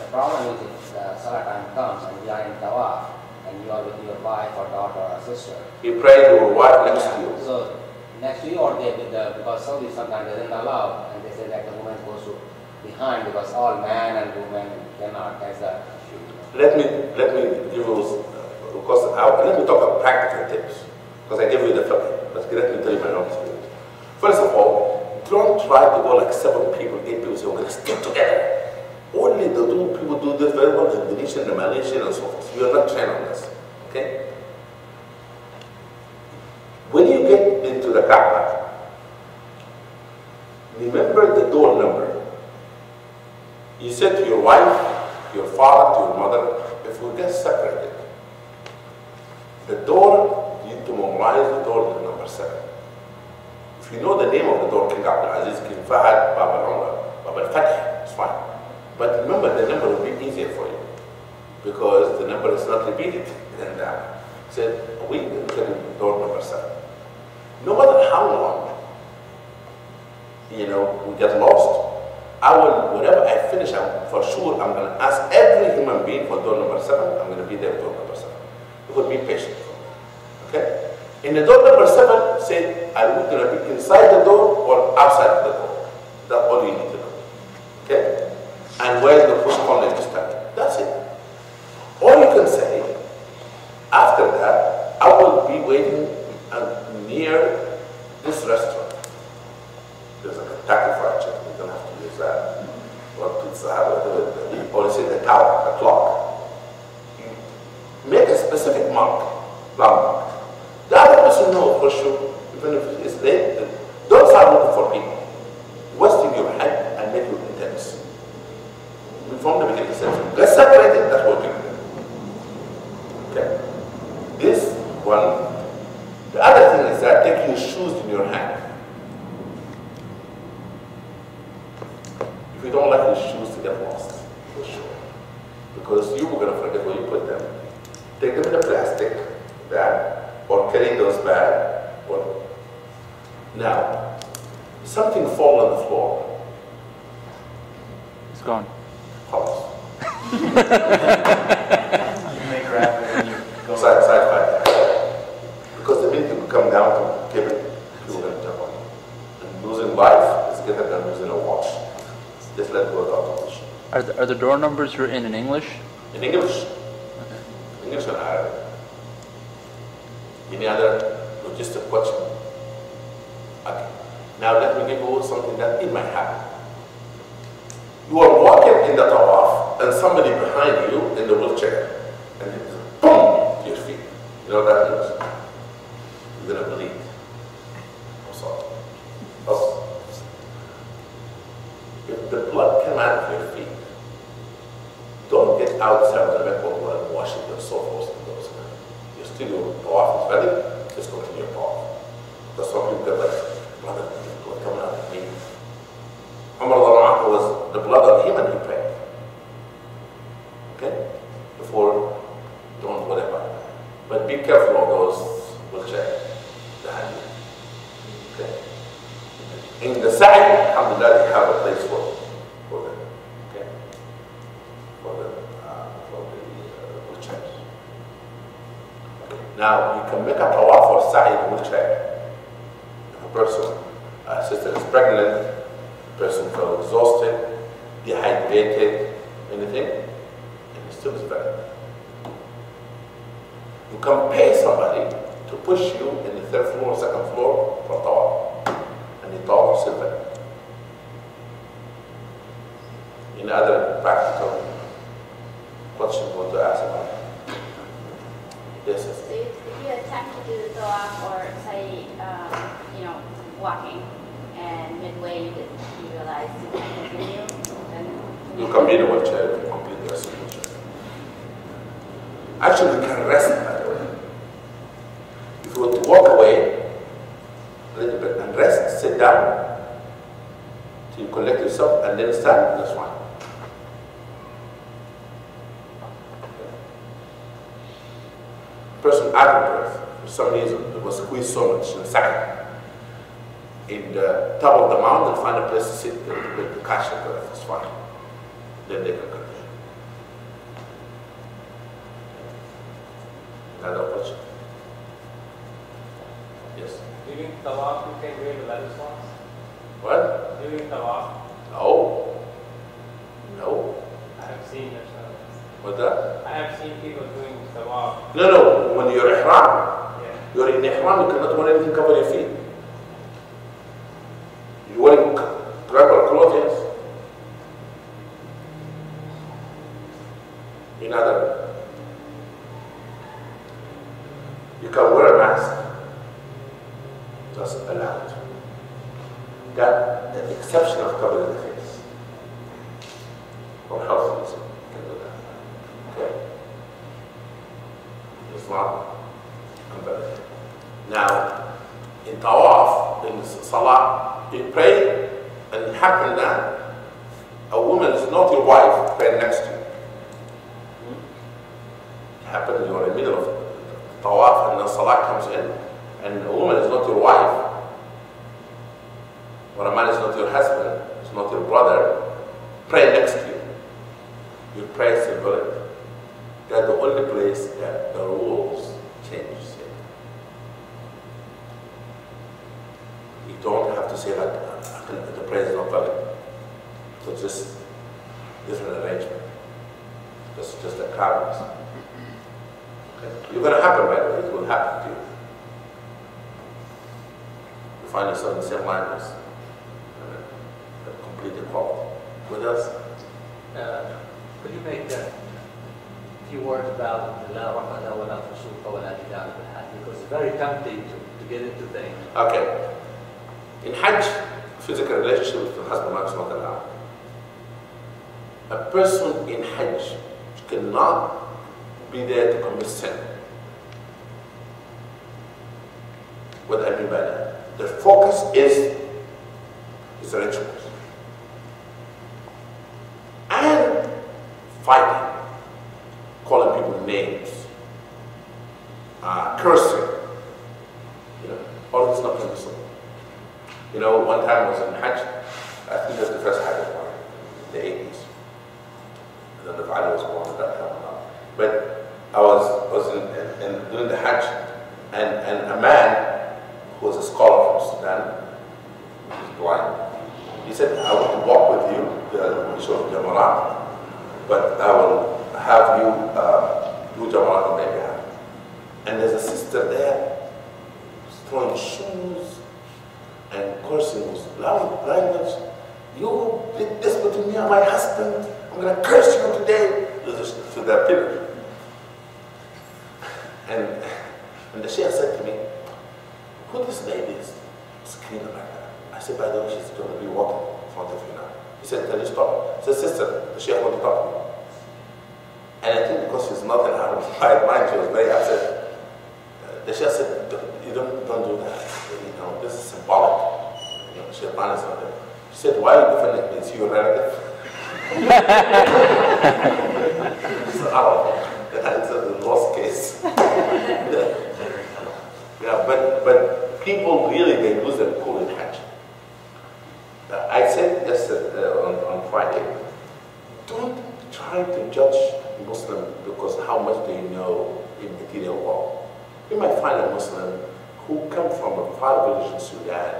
Speaker 5: The problem is if the Salah time comes and you are in Tawaf and you are with your wife or daughter or sister.
Speaker 2: You pray your wife next to you.
Speaker 5: So next to you or they with the, because Saudi sometimes doesn't allow and they say that the woman goes to behind because all man and woman cannot. That's the issue.
Speaker 2: Let me give you, because let me talk about practical tips. Because I gave you the fiqh. But let me tell you my own experience. First of all, don't try to go like 7 people, 8 people, say we're going to stick together. Only the people do this very well, the Indonesian, the Malaysian, and so forth. You are not trained on this. Okay? When you get into the Kaaba, remember the door number. You said to your wife, your father, to your mother, if we get separated, the door, you need to memorize the door to number 7. If you know the name of the door, King Abdul Aziz, King Fahad, Bab al-Umrah, Bab al-Fatih, it's fine. But remember, the number will be easier for you because the number is not repeated. And said, we look at door number 7. No matter how long, we get lost, I will, whenever I finish, for sure, I'm going to ask every human being for door number 7. I'm going to be there with door number 7. It will be patient. Okay? In the door number 7, say, are we going to be inside the door or outside the door? That's all you need to know. Okay? And where the push corner is standing. That's it. Or you can say, after that, I will be waiting near this restaurant. There's a Kentucky Fried Chicken. You don't have to use that. Or Pizza Hut, or you say the tower, the clock. Make a specific mark, landmark. The other person knows for sure, even if it's late, don't start looking for people. Wasting your head and make it intense. From the beginning, let's separate it, that's what you do. Okay? This one. The other thing is that take your shoes in your hand. If you don't like your shoes to get lost, for sure. Because you were going to forget where you put them. Take them in a plastic bag, or carry those bag, or now something fall on the floor.
Speaker 4: It's gone.
Speaker 2: Pause.
Speaker 12: You make grab it and you go
Speaker 2: side fight. Because the minute you come down to give it, people are going to jump on you. And losing life is better than losing a watch. Just let go of the watch.
Speaker 4: Are the door numbers written in English?
Speaker 2: In English.
Speaker 4: Okay.
Speaker 2: English and Arabic. Any other logistic question? Okay. Now let me give you something that it might happen. You are walking in the Tawaf and somebody behind you in the wheelchair and it boom to your feet. You know what that means? You're going to bleed. I'm sorry. If the blood comes out of your feet, don't get outside of the medical blood and wash it and so forth and those kind. You're still your Tawaf is ready, just continue your Tawaf. Because some people get like, blood coming out of me. Umar was the blood on him and he prayed. Okay? Before, don't whatever. But be careful of those wheelchair behind you. Okay? In the Sa'i, alhamdulillah, they have a place for them. Okay? For the wheelchairs. Okay. Now, you can make a Tawaf or Sa'i in a wheelchair. If a person, a sister is pregnant, person felt exhausted, dehydrated, anything, and he still is valid. You can pay somebody to push you in the 3rd floor, 2nd floor for Tawaf, and the Tawaf is still valid. Any other practical question you want to ask about? Yes, yes.
Speaker 15: So if you attempt to do the Tawaf or say walking, and midway you realize you can't continue. And
Speaker 2: you can be in a wheelchair if you completely rest in a wheelchair. Actually, you can rest, by the way. If you want to walk away a little bit and rest, sit down till you collect yourself and then stand, that's fine. Person out of birth, for some reason, it was squeezed so much in a second. In the top of the mountain, find a place to sit to catch the breath, it's fine. Then they can continue. Another question? Yes?
Speaker 18: During Tawaf, you can wear the leather socks?
Speaker 2: What?
Speaker 18: During Tawaf?
Speaker 2: No. No.
Speaker 18: I have seen it.
Speaker 2: What that?
Speaker 18: I have seen people doing Tawaf.
Speaker 2: No, when you're ihram, you're in ihram, you cannot wear anything cover your feet. You're wearing regular clothes, yes. In other, you can wear a mask. That's allowed. That the exception of covering the face. For health reasons, you can do that. Okay? It's not unbearable. Now, in Tawaf, in Salah, you pray, and it happened that a woman is not your wife praying next to you. It happened, you're in the middle of Tawaf, and the Salah comes in, and a woman is not your wife, or a man is not your husband, it's not your brother, pray next to you. You pray symbolically. That's the only place that the rules change. You don't have to say like the prayer is not valid. So it's just different arrangement. It's just a cards. Okay. You're going to happen, by the way. It will happen to you. You find yourself in the same line as complete equality. What else?
Speaker 19: Could you make a few words about La Rafata wa la Fusuqa wa la Jidal bil Hajj? Because it's very tempting to get into things.
Speaker 2: Okay. In Hajj, physical relationship with the husband is not allowed. A person in Hajj cannot be there to commit sin. What I mean by that? The focus is rituals. And fighting, calling people names, cursing, all this is not permissible. One time I was in Hajj, I think that's the first Hajj I was in the 80s. I don't know if Ali was born at that time or not. But I was doing the Hajj, and a man who was a scholar from Sudan, he was blind. He said, I want to walk with you, the issue of Jamarat, but I will have you do Jamarat on my behalf. And there's a sister there, throwing shoes and cursing with loud language. You did this between me and my husband. I'm going to curse you today to the pillar. And the Sheikh said to me, who this lady is screaming like that? I said, by the way, she's going to be walking in front of you now. He said, can you stop? He said, sister, the Sheikh wants to talk to me. And I think because she's not in her right mind, she was very upset. The Sheikh said, you don't do that. This is symbolic. Shaitan is not there. She said, why are you defending me? Is you a relative? It's a lost case. Yeah, but people really, they lose their cool in Hajj. I said yesterday on Friday, don't try to judge Muslim because how much they know in material world. You might find a Muslim who come from a far village in Sudan,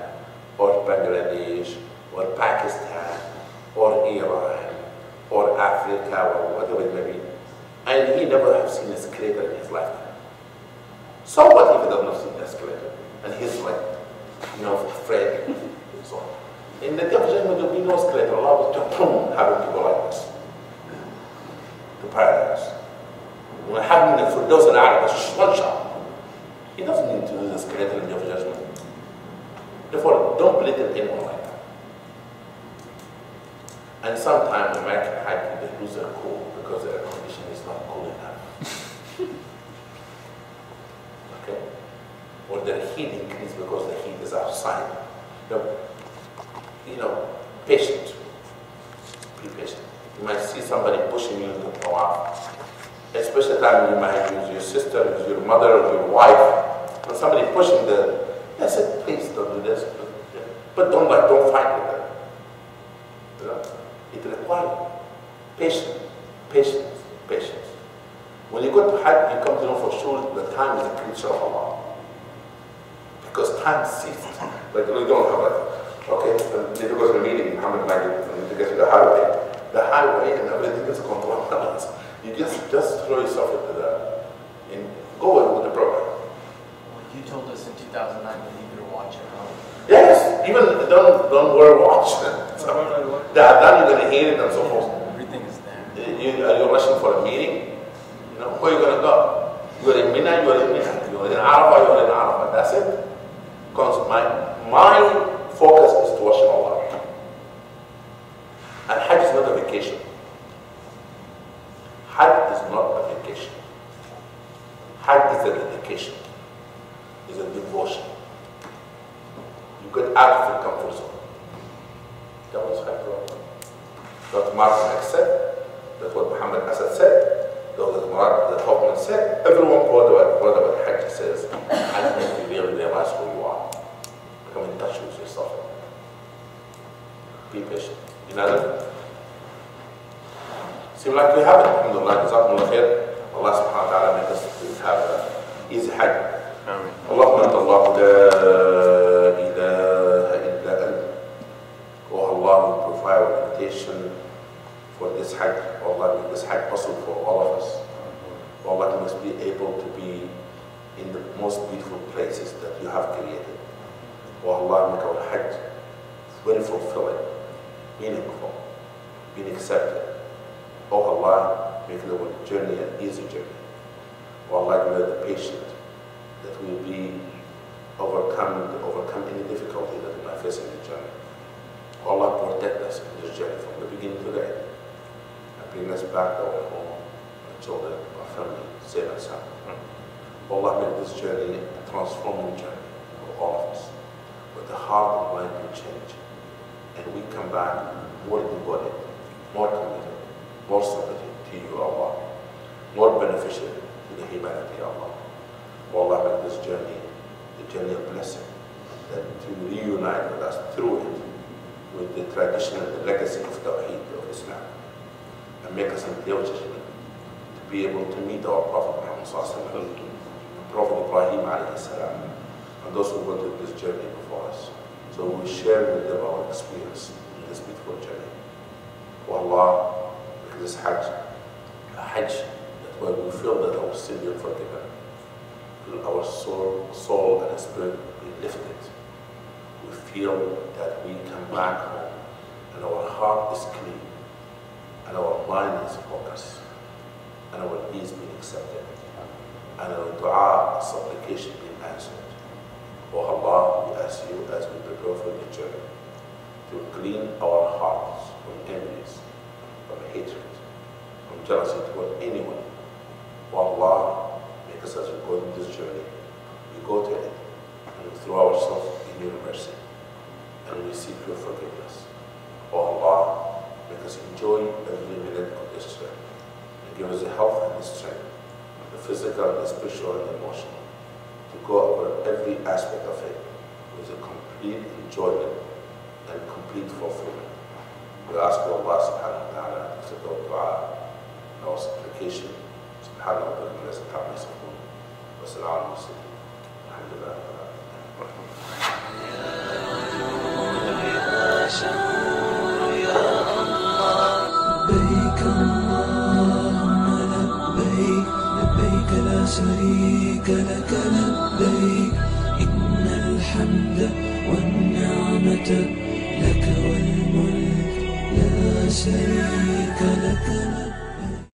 Speaker 2: or Bangladesh, or Pakistan, or Iran, or Africa, or whatever it may be, and he never has seen an escalator in his lifetime. So what if he does not see an escalator? And he's like, afraid, and so on. In the day of judgment, there will be no escalator. Allah will just having people like this to paradise. When having the Firdaus and Arab, one shot. He doesn't need to do the escalator in the day of judgment. Therefore, don't belittle anyone like that. And sometimes American high people, they lose their cool because their air conditioning is not cool enough. Okay? Or their heat increases because the heat is outside. Patient. Be patient. You might see somebody pushing you into Tawaf. Especially time you might use your sister, use your mother, or your wife. When somebody pushing I said, please don't do this. But don't fight with them. It requires patience, patience, patience. When you go to Hajj, you come to know for sure that time is a creature of Allah. Because time ceases. Like we don't have it. Okay? And need to go to the meeting, Imam Magid, and need to get to the highway. The highway and everything is controlled. You just throw yourself into and go with the program.
Speaker 20: You told us in 2009 to leave your watch at home.
Speaker 2: Yes, even don't wear a watch. The adhan you're going to hear it and so forth.
Speaker 20: Everything is there.
Speaker 2: You're rushing for a meeting. Where are you going to go? You're in Medina, you're in Medina. You're in Arafat, you're in Arafat. That's it. Because my focus is to worship Allah. And Hajj is not a vacation. Hajj is not a vacation. Hajj is a dedication. It's a devotion. You get out of your comfort zone. That was Hajj. Dr. Martin X said, that's what Muhammad Asad said, that's what the Hoffman said. Everyone brought about Hajj says, Hajj makes you really realize who you are. Come in touch with yourself. Be patient. Another? Seems like we have it. Alhamdulillah. Jazakumullah khair. Allah subhanahu wa ta'ala make us have an easy Hajj. Allahumma anta Allah la ilaha illa ant. Oh Allah, we provide our invitation for this Hajj. Oh Allah, make this Hajj possible for all of us. Oh Allah, we must be able to be in the most beautiful places that you have created. Oh Allah, make our Hajj very fulfilling, meaningful, being accepted. Oh Allah, make the journey an easy journey. Oh Allah, give us the patient that we will be overcome any difficulty that we might face in the journey. Oh Allah, protect us in this journey from the beginning to the end. And bring us back to our home, our children, our family, safe and sound. Oh Allah, make this journey a transforming journey for all of us. But the heart and mind will change. And we come back more devoted, more committed, more sympathy to you, Allah. More beneficial to the humanity, Allah. Oh Allah, make this journey the journey of blessing. That to reunite with us through it, with the tradition and the legacy of Tawheed, of Islam. And make us in the judgment to be able to meet our Prophet Muhammad sallallahu alaihi wasallam, Prophet Ibrahim alayhi salam, and those who went through this journey before us. So we share with them our experience in this beautiful journey. Oh Allah, make this Hajj a Hajj that where we feel that our sins are forgiven, feel our soul and spirit be lifted. We feel that we come back home and our heart is clean, and our mind is focused, and our needs being accepted, and our dua, supplication being answered. Oh Allah, we ask you as we prepare for the journey to clean our hearts from envies, from hatred, from jealousy toward anyone. Oh Allah, make us as we go through this journey, we go to it and we throw ourselves in your mercy and we seek your forgiveness. Oh Allah, make us enjoy every minute of this trip and give us the health and the strength, the physical, the spiritual, and the emotional, to go over every aspect of it with a complete enjoyment and complete fulfillment. We ask Allah subhanahu wa ta'ala to accept our dua and our supplication. Subhanahu wa ta'ala, bless the happiness of all. Wassalamu alaikum. Alhamdulillah.
Speaker 1: لبيك اللهم لبيك لبيك لا شريك لك لبيك إن الحمد والنعمة لك والملك لا شريك لك لبيك